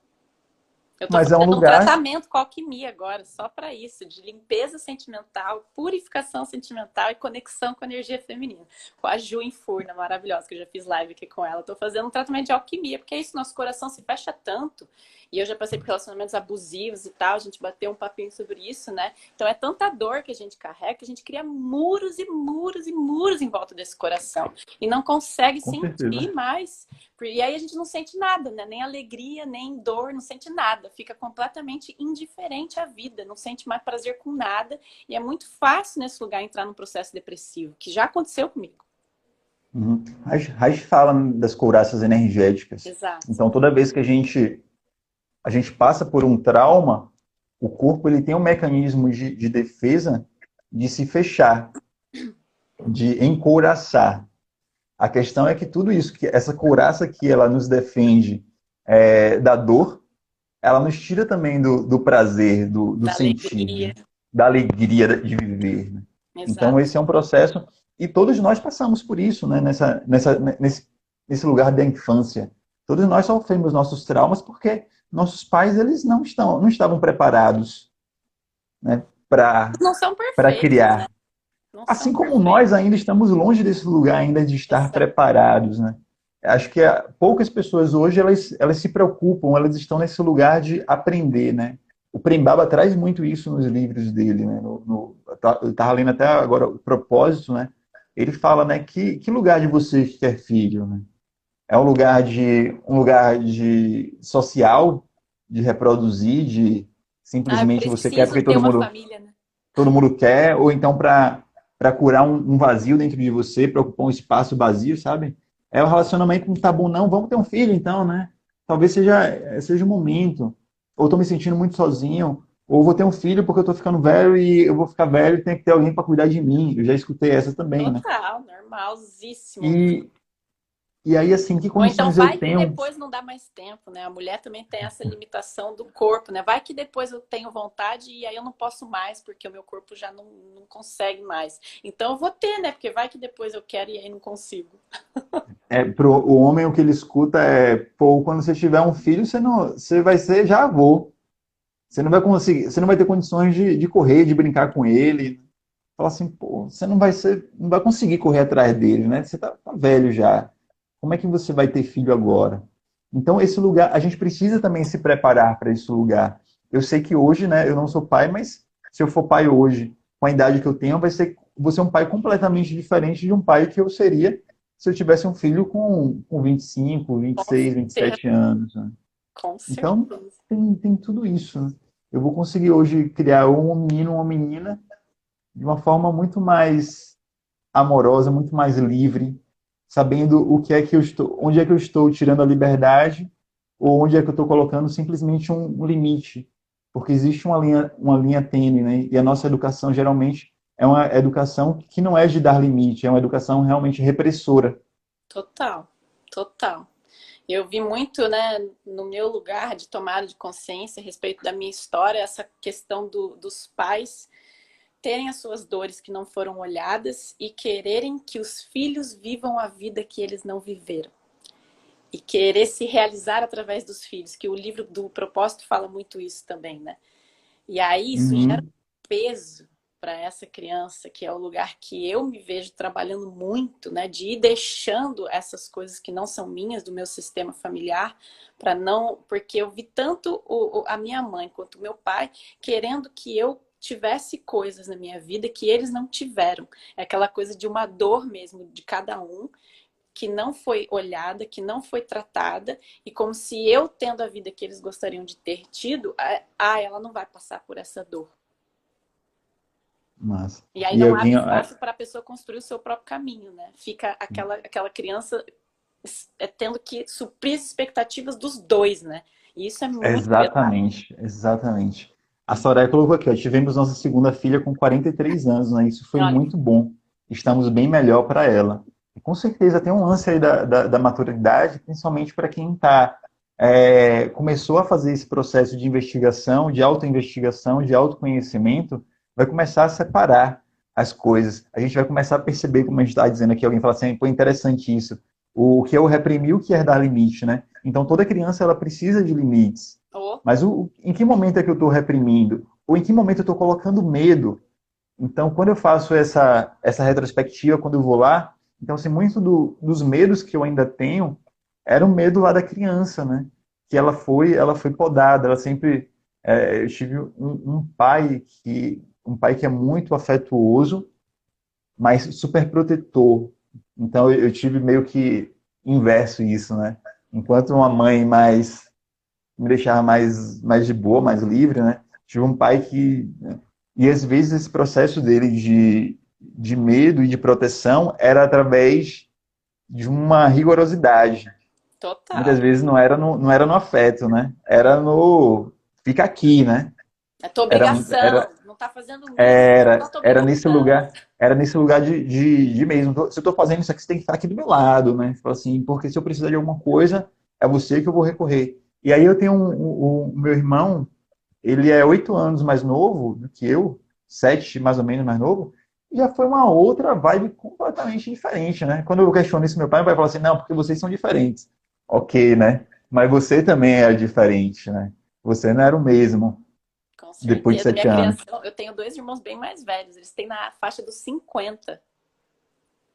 Eu tô Mas é um fazendo um lugar. tratamento com alquimia agora, só para isso, de limpeza sentimental, purificação sentimental e conexão com a energia feminina. Com a Ju em Furna, maravilhosa, que eu já fiz live aqui com ela. Tô fazendo um tratamento de alquimia, porque é isso, nosso coração se fecha tanto. E eu já passei por relacionamentos abusivos e tal, a gente bateu um papinho sobre isso, né? Então é tanta dor que a gente carrega que a gente cria muros e muros e muros em volta desse coração. E não consegue Com certeza. sentir mais. E aí a gente não sente nada, né? Nem alegria, nem dor, não sente nada. Fica completamente indiferente à vida, não sente mais prazer com nada. E é muito fácil nesse lugar entrar num processo depressivo, que já aconteceu comigo. Uhum. Reich fala das couraças energéticas. Exato. Então, toda vez que a gente passa por um trauma, o corpo ele tem um mecanismo de defesa de se fechar, de encouraçar. A questão é que tudo isso, que essa couraça que ela nos defende da dor, ela nos tira também do prazer, do Da sentir, alegria. né? Da alegria de viver. Né? Então, Exato. esse é um processo, e todos nós passamos por isso, né? Nesse lugar da infância. Todos nós sofremos nossos traumas porque nossos pais eles não estavam preparados, né, Não são para perfeitos, né? criar. Não são Assim como perfeitos. nós ainda estamos longe desse lugar ainda de estar Exato. preparados, né? Acho que poucas pessoas hoje elas se preocupam, elas estão nesse lugar de aprender, né? O Prembaba traz muito isso nos livros dele, né? Eu estava lendo até agora o propósito, né? Ele fala, né? Que lugar de você quer filho, né? É um lugar de social, de reproduzir, de Ah, eu simplesmente você quer preciso porque ter uma família, né? todo mundo quer, ou então para curar um vazio dentro de você, para ocupar um espaço vazio, sabe? É o relacionamento não tá bom, não, vamos ter um filho então, né? Talvez seja o momento. Ou tô me sentindo muito sozinho, ou vou ter um filho porque eu tô ficando velho e eu vou ficar velho e tem que ter alguém para cuidar de mim. Eu já escutei essa também, né? Total, normalzíssimo. E, e aí, assim, que Ou então condições eu vai que tenho? depois não dá mais tempo, né? A mulher também tem essa limitação do corpo, né? Vai que depois eu tenho vontade e aí eu não posso mais, porque o meu corpo já não consegue mais. Então eu vou ter, né? Porque vai que depois eu quero e aí não consigo. Pro o homem, o que ele escuta é, pô, quando você tiver um filho, você vai ser já avô. Você não vai conseguir, você não vai ter condições de correr, de brincar com ele. Fala assim, pô, você não vai conseguir correr atrás dele, né? Você tá velho já. Como é que você vai ter filho agora? Então, esse lugar, a gente precisa também se preparar para esse lugar. Eu sei que hoje, né, eu não sou pai, mas se eu for pai hoje, com a idade que eu tenho, vou ser um pai completamente diferente de um pai que eu seria se eu tivesse um filho com 25, Com 26, certeza, 27 anos. Né? com Então, certeza. tem tudo isso. Né? Eu vou conseguir hoje criar um menino, uma menina, de uma forma muito mais amorosa, muito mais livre, sabendo o que é que eu estou, onde é que eu estou tirando a liberdade ou onde é que eu estou colocando simplesmente um limite, porque existe uma linha tênue, né? E a nossa educação geralmente é uma educação que não é de dar limite, é uma educação realmente repressora. Total, total. Eu vi muito, né, no meu lugar de tomada de consciência a respeito da minha história, essa questão dos pais terem as suas dores que não foram olhadas e quererem que os filhos vivam a vida que eles não viveram. E querer se realizar através dos filhos, que o livro do Propósito fala muito isso também, né? E aí isso gera Uhum, peso para essa criança, que é o lugar que eu me vejo trabalhando muito, né, de ir deixando essas coisas que não são minhas do meu sistema familiar, para não, porque eu vi tanto a minha mãe quanto o meu pai querendo que eu tivesse coisas na minha vida que eles não tiveram. É aquela coisa de uma dor mesmo de cada um que não foi olhada, que não foi tratada, e como se eu tendo a vida que eles gostariam de ter tido, ela não vai passar por essa dor. Massa. E aí E não alguém, abre espaço para a pessoa construir o seu próprio caminho, né? Fica aquela criança tendo que suprir as expectativas dos dois, né? E isso é muito pesado. exatamente, exatamente. A Soraya colocou aqui, ó, tivemos nossa segunda filha com 43 anos, né? Isso foi Olha, muito bom. Estamos bem melhor para ela. E com certeza tem um lance aí da maturidade, principalmente para quem começou a fazer esse processo de investigação, de autoinvestigação, de autoconhecimento, vai começar a separar as coisas. A gente vai começar a perceber, como a gente está dizendo aqui, alguém fala assim, pô, interessante isso. O que é o reprimir, o que é dar limite, né? Então, toda criança ela precisa de limites. oh, Mas em que momento é que eu estou reprimindo? Ou em que momento eu estou colocando medo? Então, quando eu faço essa retrospectiva, quando eu vou lá, então, assim, muito dos medos que eu ainda tenho era um medo lá da criança, né? Que ela foi podada, ela sempre... eu tive um pai que é muito afetuoso, mas super protetor. Então, eu tive meio que inverso isso, né? Enquanto uma mãe me deixava mais de boa, mais livre, né? Tive um pai que... E às vezes esse processo dele de medo e de proteção era através de uma rigorosidade. Muitas total. vezes não era no afeto, né? Era no fica aqui, né? É tua Era, obrigação. era, Não tá fazendo isso, é era, tua era nesse obrigação. lugar, era nesse lugar de mesmo. Se eu estou fazendo isso aqui, você tem que estar aqui do meu lado, né? Fala assim, porque se eu precisar de alguma coisa, é você que eu vou recorrer. E aí eu tenho o meu irmão, ele é 8 anos mais novo do que eu, 7 mais ou menos mais novo, e já foi uma outra vibe completamente diferente, né? Quando eu questiono isso, meu pai vai falar assim, não, porque vocês são diferentes. Ok, né? Mas você também era diferente, né? Você não era o mesmo Com depois de certeza. Minha 7 anos. criação, eu tenho dois irmãos bem mais velhos. Eles têm na faixa dos 50.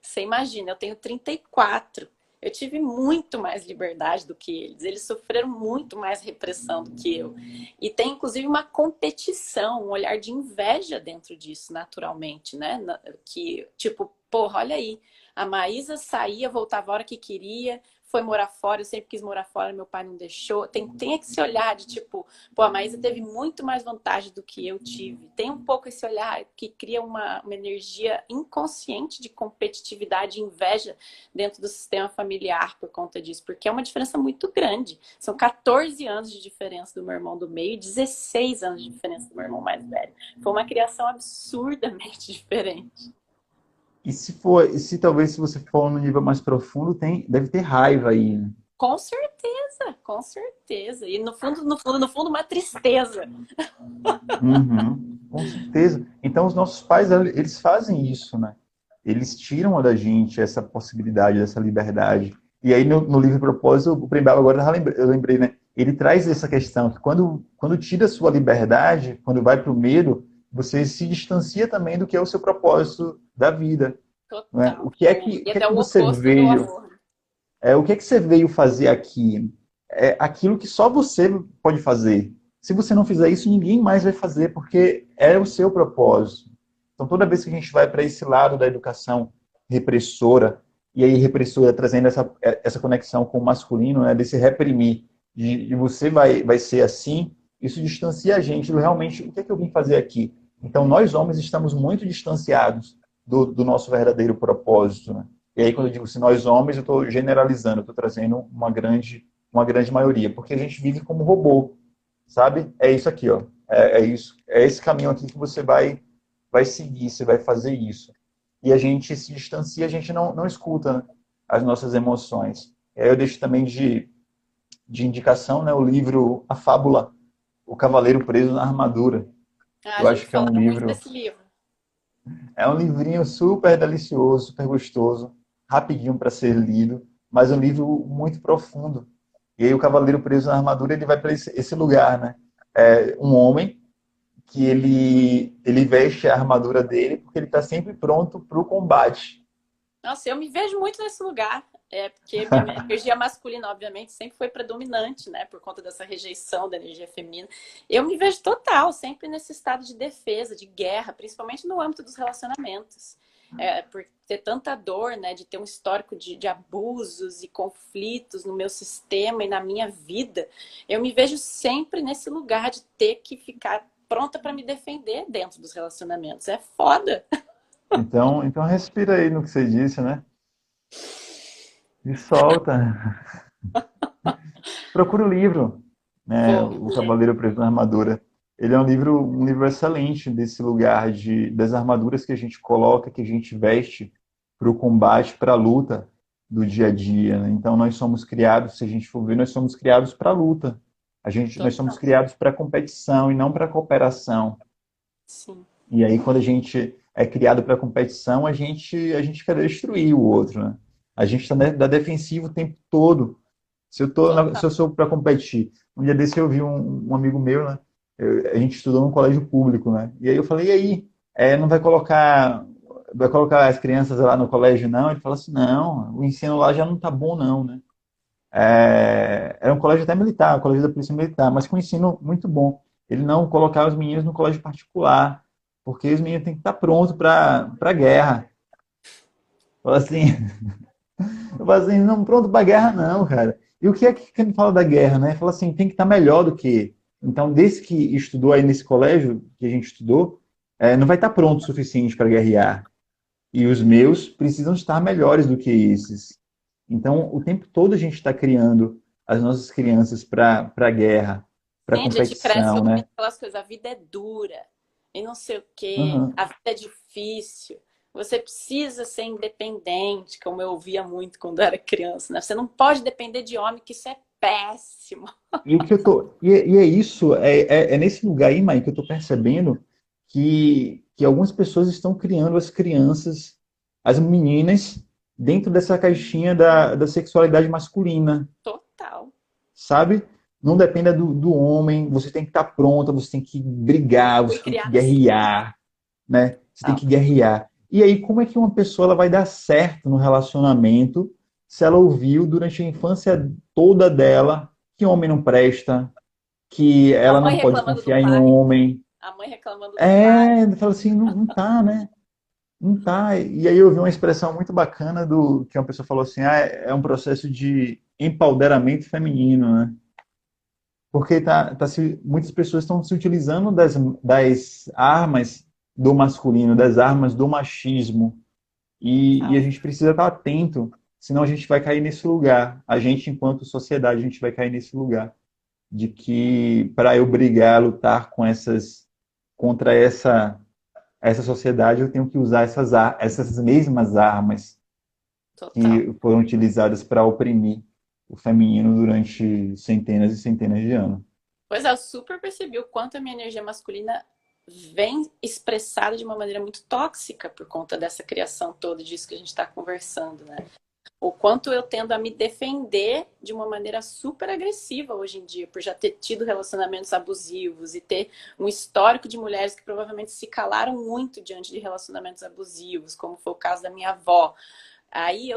Você imagina, eu tenho 34. Eu tive muito mais liberdade do que eles. Eles sofreram muito mais repressão do que eu. E tem, inclusive, uma competição, um olhar de inveja dentro disso, naturalmente, né? Que, tipo, porra, olha aí. A Maísa saía, voltava a hora que queria, foi morar fora. Eu sempre quis morar fora, meu pai não deixou. Tem esse olhar de, tipo, pô, a Maísa teve muito mais vantagem do que eu tive. Tem um pouco esse olhar que cria uma energia inconsciente de competitividade e inveja dentro do sistema familiar por conta disso, porque é uma diferença muito grande. São 14 anos de diferença do meu irmão do meio e 16 anos de diferença do meu irmão mais velho. Foi uma criação absurdamente diferente. E se talvez se você for no nível mais profundo, deve ter raiva aí, né? Com certeza, com certeza. E no fundo, no fundo, no fundo, uma tristeza. Uhum, com certeza. Então, os nossos pais, eles fazem isso, né? Eles tiram da gente essa possibilidade, essa liberdade. E aí, no livro Propósito, o Prembaba agora eu lembrei, né? Ele traz essa questão que quando tira a sua liberdade, quando vai para o medo, você se distancia também do que é o seu propósito da vida, né? O Total. que é que, o E que é até que o você oposto do veio? amor. O que é que você veio fazer aqui? É aquilo que só você pode fazer. Se você não fizer isso, ninguém mais vai fazer, porque é o seu propósito. Então, toda vez que a gente vai para esse lado da educação repressora, e aí repressora trazendo essa conexão com o masculino, né, desse reprimir, de você vai ser assim, isso distancia a gente do realmente, o que é que eu vim fazer aqui? Então, nós homens estamos muito distanciados do nosso verdadeiro propósito, né? E aí, quando eu digo se nós homens, eu estou generalizando, eu estou trazendo uma grande maioria, porque a gente vive como robô, sabe? É isso aqui, ó. É isso, é esse caminho aqui que você vai seguir, você vai fazer isso. E a gente se distancia, a gente não escuta, né, as nossas emoções. E aí eu deixo também de indicação, né, o livro, a fábula, O Cavaleiro Preso na Armadura. Ah, a Eu acho gente que é fala um muito livro, desse livro. é um livrinho super delicioso, super gostoso, rapidinho para ser lido, mas um livro muito profundo. E aí o Cavaleiro Preso na Armadura, ele vai para esse lugar, né? É um homem que ele veste a armadura dele porque ele está sempre pronto para o combate. Nossa, eu me vejo muito nesse lugar. É porque minha energia masculina, obviamente, sempre foi predominante, né? Por conta dessa rejeição da energia feminina. Eu me vejo total, sempre nesse estado de defesa, de guerra, principalmente no âmbito dos relacionamentos. Por ter tanta dor, né? De ter um histórico de abusos e conflitos no meu sistema e na minha vida. Eu me vejo sempre nesse lugar de ter que ficar pronta para me defender dentro dos relacionamentos. É foda. Então respira aí no que você disse, né? E solta. Procura o livro, né? Vou O ler. Cavaleiro Preto na Armadura. Ele é um livro excelente desse lugar das armaduras que a gente coloca, que a gente veste para o combate, para a luta do dia a dia, né? Então nós somos criados, se a gente for ver, nós somos criados para a luta. Nós somos Total. criados para a competição e não para a cooperação. Sim. E aí quando a gente é criado para a competição, a gente quer destruir o outro, né? A gente está da defensiva o tempo todo. Se Total. eu sou para competir, um dia desse eu vi um amigo meu, né? A gente estudou num colégio público, né? E aí eu falei, e aí? Não vai colocar as crianças lá no colégio, não? Ele falou assim, não, o ensino lá já não tá bom, não, né? Era um colégio até militar, um colégio da Polícia Militar, mas com ensino muito bom. Ele não colocava os meninos no colégio particular, porque os meninos têm que estar prontos para a guerra. Falou assim, eu falo assim, não, pronto pra guerra não, cara. E o que é que ele fala da guerra, né? Fala assim, tem que estar melhor do que. Então, desde que estudou aí nesse colégio que a gente estudou, não vai estar pronto o suficiente para guerrear. E os meus precisam estar melhores do que esses. Então, o tempo todo a gente está criando as nossas crianças para a guerra, para a Sim, a gente cresce competição, ouvindo né? aquelas coisas, a vida é dura, e não sei o quê, Uhum. a vida é difícil, você precisa ser independente, como eu ouvia muito quando eu era criança, né? Você não pode depender de homem, que isso é péssimo. E o que eu tô. E é isso, é nesse lugar aí, Mãe, que eu tô percebendo que algumas pessoas estão criando as crianças, as meninas, dentro dessa caixinha da sexualidade masculina, Total. sabe? Não dependa do homem, você tem que estar pronta, você tem que brigar, Fui você tem que criada assim. guerrear, né? Você tem Total. que guerrear. E aí, como é que uma pessoa ela vai dar certo no relacionamento se ela ouviu durante a infância toda dela que homem não presta, que A ela mãe não pode reclamando do confiar em um pai, homem? a mãe reclamando do pai. Fala assim, não, não tá, né? Não tá. E aí eu vi uma expressão muito bacana do que uma pessoa falou assim, é um processo de empoderamento feminino, né? Porque muitas pessoas estão se utilizando das armas do masculino, das armas do machismo. E a Total. gente precisa estar atento, senão a gente vai cair nesse lugar. A gente, enquanto sociedade, a gente vai cair nesse lugar de que para eu brigar, lutar contra essa sociedade, eu tenho que usar essas mesmas armas Total. que foram utilizadas para oprimir o feminino durante centenas e centenas de anos. Pois é, eu super percebi o quanto a minha energia masculina vem expressada de uma maneira muito tóxica por conta dessa criação toda disso que a gente está conversando, né? O quanto eu tendo a me defender de uma maneira super agressiva hoje em dia, por já ter tido relacionamentos abusivos e ter um histórico de mulheres que provavelmente se calaram muito diante de relacionamentos abusivos, como foi o caso da minha avó. Aí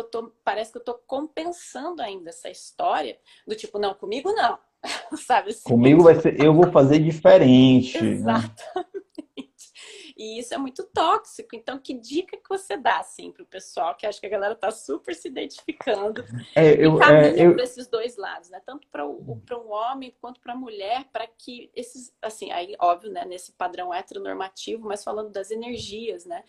parece que eu tô compensando ainda essa história do tipo, não, comigo não, sabe assim? Comigo vai ser, eu vou fazer diferente, né? Exatamente. E isso é muito tóxico. Então, que dica que você dá, assim, para o pessoal, que acho que a galera tá super se identificando É, e eu, é, caminha para eu, esses dois lados, né? Tanto para um homem quanto para a mulher, para que esses, assim, aí, óbvio, né, nesse padrão heteronormativo, mas falando das energias, né?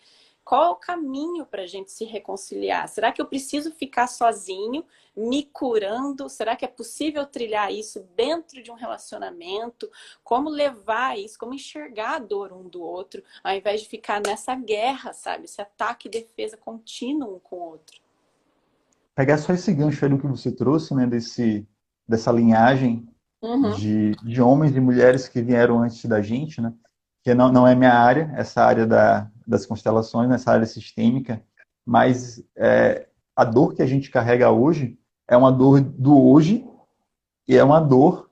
Qual é o caminho para a gente se reconciliar? Será que eu preciso ficar sozinho, me curando? Será que é possível trilhar isso dentro de um relacionamento? Como levar isso, como enxergar a dor um do outro, ao invés de ficar nessa guerra, sabe? Esse ataque e defesa contínuo um com o outro. pegar só esse gancho aí do que você trouxe, né, dessa linhagem Uhum. de homens e mulheres que vieram antes da gente, né? Que não é minha área, essa área das constelações, nessa área sistêmica, mas a dor que a gente carrega hoje é uma dor do hoje e é uma dor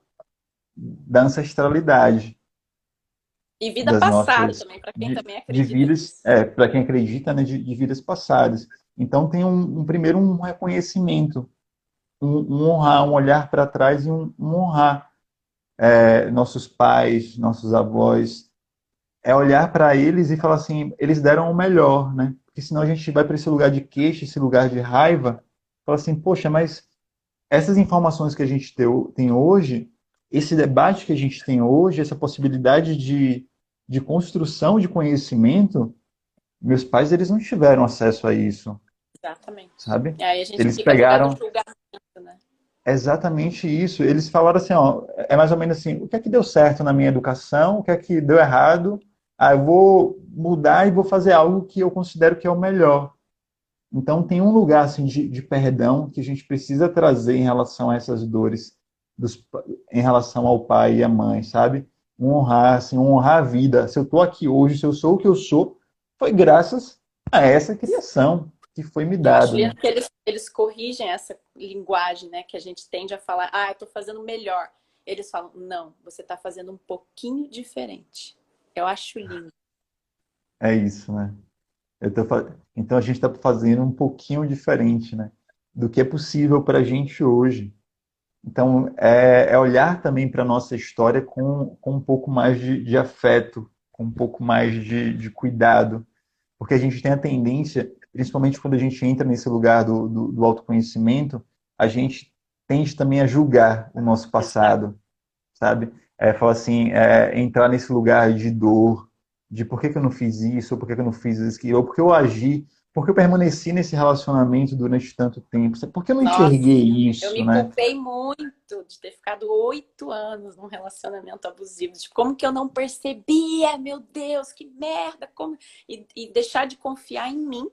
da ancestralidade, E vida das passada nossas também, para quem também de acredita vidas, nisso. para quem acredita, né, de vidas passadas. Então tem primeiro um reconhecimento, um honrar, um olhar para trás e um honrar nossos pais, nossos avós, olhar para eles e falar assim, eles deram o melhor, né? Porque senão a gente vai para esse lugar de queixa, esse lugar de raiva, fala assim, poxa, mas essas informações que a gente tem hoje, esse debate que a gente tem hoje, essa possibilidade de construção de conhecimento, meus pais, eles não tiveram acesso a isso, Exatamente. sabe? E aí a gente Eles fica no lugar do pegaram julgamento, né? exatamente isso. Eles falaram assim, ó, é mais ou menos assim, o que é que deu certo na minha educação, o que é que deu errado, eu vou mudar e vou fazer algo que eu considero que é o melhor. Então tem um lugar assim de perdão que a gente precisa trazer em relação a essas dores em relação ao pai e à mãe, sabe? Honrar, assim, honrar a vida. Se eu estou aqui hoje, se eu sou o que eu sou, foi graças a essa criação que foi me Eu acho dada, lindo né? que eles corrigem essa linguagem, né? Que a gente tende a falar, ah, eu tô fazendo melhor. Eles falam, não, você tá fazendo um pouquinho diferente. Eu acho lindo. É isso, né? Então a gente está fazendo um pouquinho diferente, né? Do que é possível para a gente hoje. Então é olhar também para a nossa história com um pouco mais de afeto, com um pouco mais de cuidado, porque a gente tem a tendência, principalmente quando a gente entra nesse lugar do autoconhecimento, a gente tende também a julgar o nosso Exato. passado, sabe? Fala assim, entrar nesse lugar de dor, de por que que eu não fiz isso, ou por que que eu não fiz isso, ou por que eu agi, por que eu permaneci nesse relacionamento durante tanto tempo, por que eu não Nossa, enxerguei eu isso, me né? culpei muito de ter ficado 8 anos num relacionamento abusivo. De como que eu não percebia, meu Deus, que merda, como... E deixar de confiar em mim,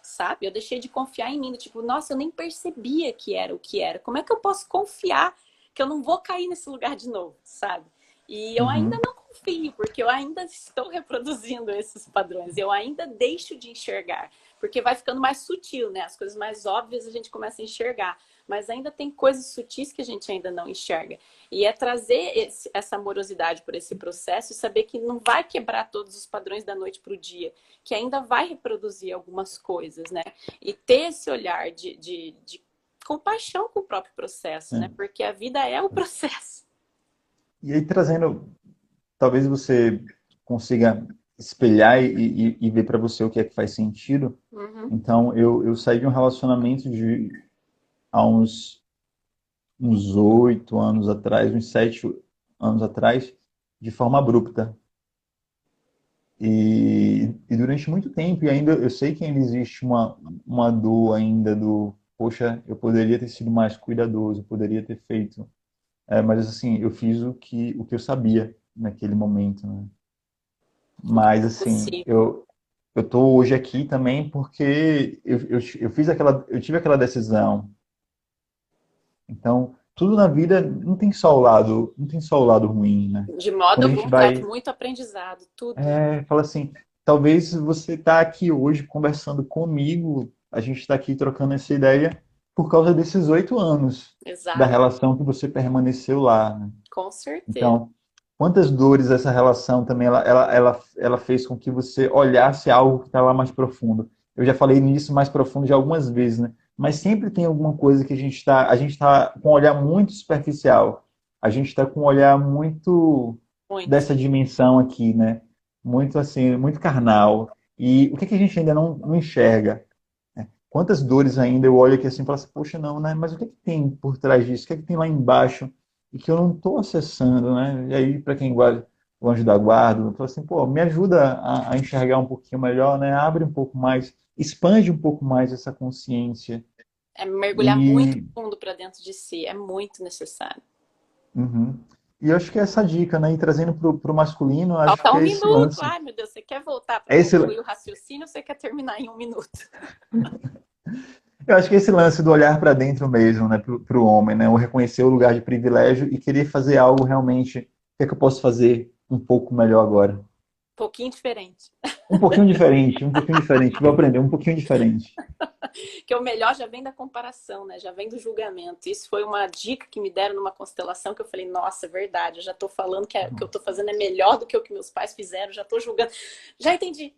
sabe? Eu deixei de confiar em mim, do tipo, nossa, eu nem percebia que era o que era. Como é que eu posso confiar que eu não vou cair nesse lugar de novo, sabe? E eu ainda Uhum. não confio, porque eu ainda estou reproduzindo esses padrões, eu ainda deixo de enxergar, porque vai ficando mais sutil, né? As coisas mais óbvias a gente começa a enxergar, mas ainda tem coisas sutis que a gente ainda não enxerga. E é trazer essa amorosidade por esse processo e saber que não vai quebrar todos os padrões da noite para o dia, que ainda vai reproduzir algumas coisas, né? E ter esse olhar de compaixão com o próprio processo, né? É. Porque a vida é o processo. E aí trazendo, talvez você consiga espelhar e ver para você o que é que faz sentido. Uhum. Então, eu saí de um relacionamento há uns 8 anos atrás, uns 7 anos atrás, de forma abrupta. E durante muito tempo, e ainda eu sei que ainda existe uma dor ainda poxa, eu poderia ter sido mais cuidadoso, eu poderia ter feito. Mas assim, eu fiz o que eu sabia naquele momento, né? Mas assim, Possível. eu tô hoje aqui também porque eu tive aquela decisão. Então, tudo na vida não tem só o lado ruim, né? De modo Quando a gente algum, traz vai, muito aprendizado, tudo. fala assim, talvez você está aqui hoje conversando comigo, a gente está aqui trocando essa ideia por causa desses 8 anos da Exato, relação que você permaneceu lá, né? com certeza. Então, quantas dores essa relação também ela fez com que você olhasse algo que está lá mais profundo. Eu já falei nisso mais profundo já algumas vezes, né? Mas sempre tem alguma coisa que a gente está com um olhar muito superficial. A gente está com um olhar muito Muito. dessa dimensão aqui, né? Muito assim, muito carnal. E o que que a gente ainda não enxerga? Quantas dores ainda eu olho aqui assim e falo assim, poxa, não, né? Mas o que é que tem por trás disso? O que é que tem lá embaixo e que eu não estou acessando, né? E aí, para quem guarda o anjo da guarda, eu falo assim, pô, me ajuda a enxergar um pouquinho melhor, né? Abre um pouco mais, expande um pouco mais essa consciência. É mergulhar muito E, fundo para dentro de si, é muito necessário. uhum. E eu acho que é essa dica, né? E trazendo para o masculino, acho Falta que um é esse minuto. lance. Ai, meu Deus, você quer voltar para É esse, concluir o raciocínio ou você quer terminar em 1 minuto? eu acho que é esse lance do olhar para dentro mesmo, né? Para o homem, né? O reconhecer o lugar de privilégio e querer fazer algo realmente. O que é que eu posso fazer um pouco melhor agora? Um pouquinho diferente. Um pouquinho diferente, um pouquinho diferente. Vou aprender um pouquinho diferente. Que o melhor já vem da comparação, né? Já vem do julgamento. Isso foi uma dica que me deram numa constelação que eu falei, nossa, é verdade, eu já tô falando que o que eu tô fazendo é melhor do que o que meus pais fizeram, já tô julgando. Já entendi.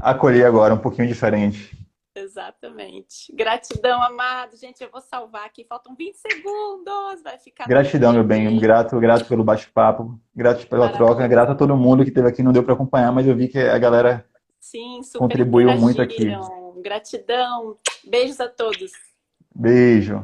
Acolher agora, um pouquinho diferente. Exatamente. Gratidão, amado. Gente, eu vou salvar aqui. Faltam 20 segundos. Vai ficar no Gratidão, meu bem. replay. Grato, grato pelo bate-papo, grato pela troca, Maravilhoso. grato a todo mundo que esteve aqui. Não deu para acompanhar, mas eu vi que a galera Sim, super contribuiu muito aqui. interagiram. Gratidão. Beijos a todos. Beijo.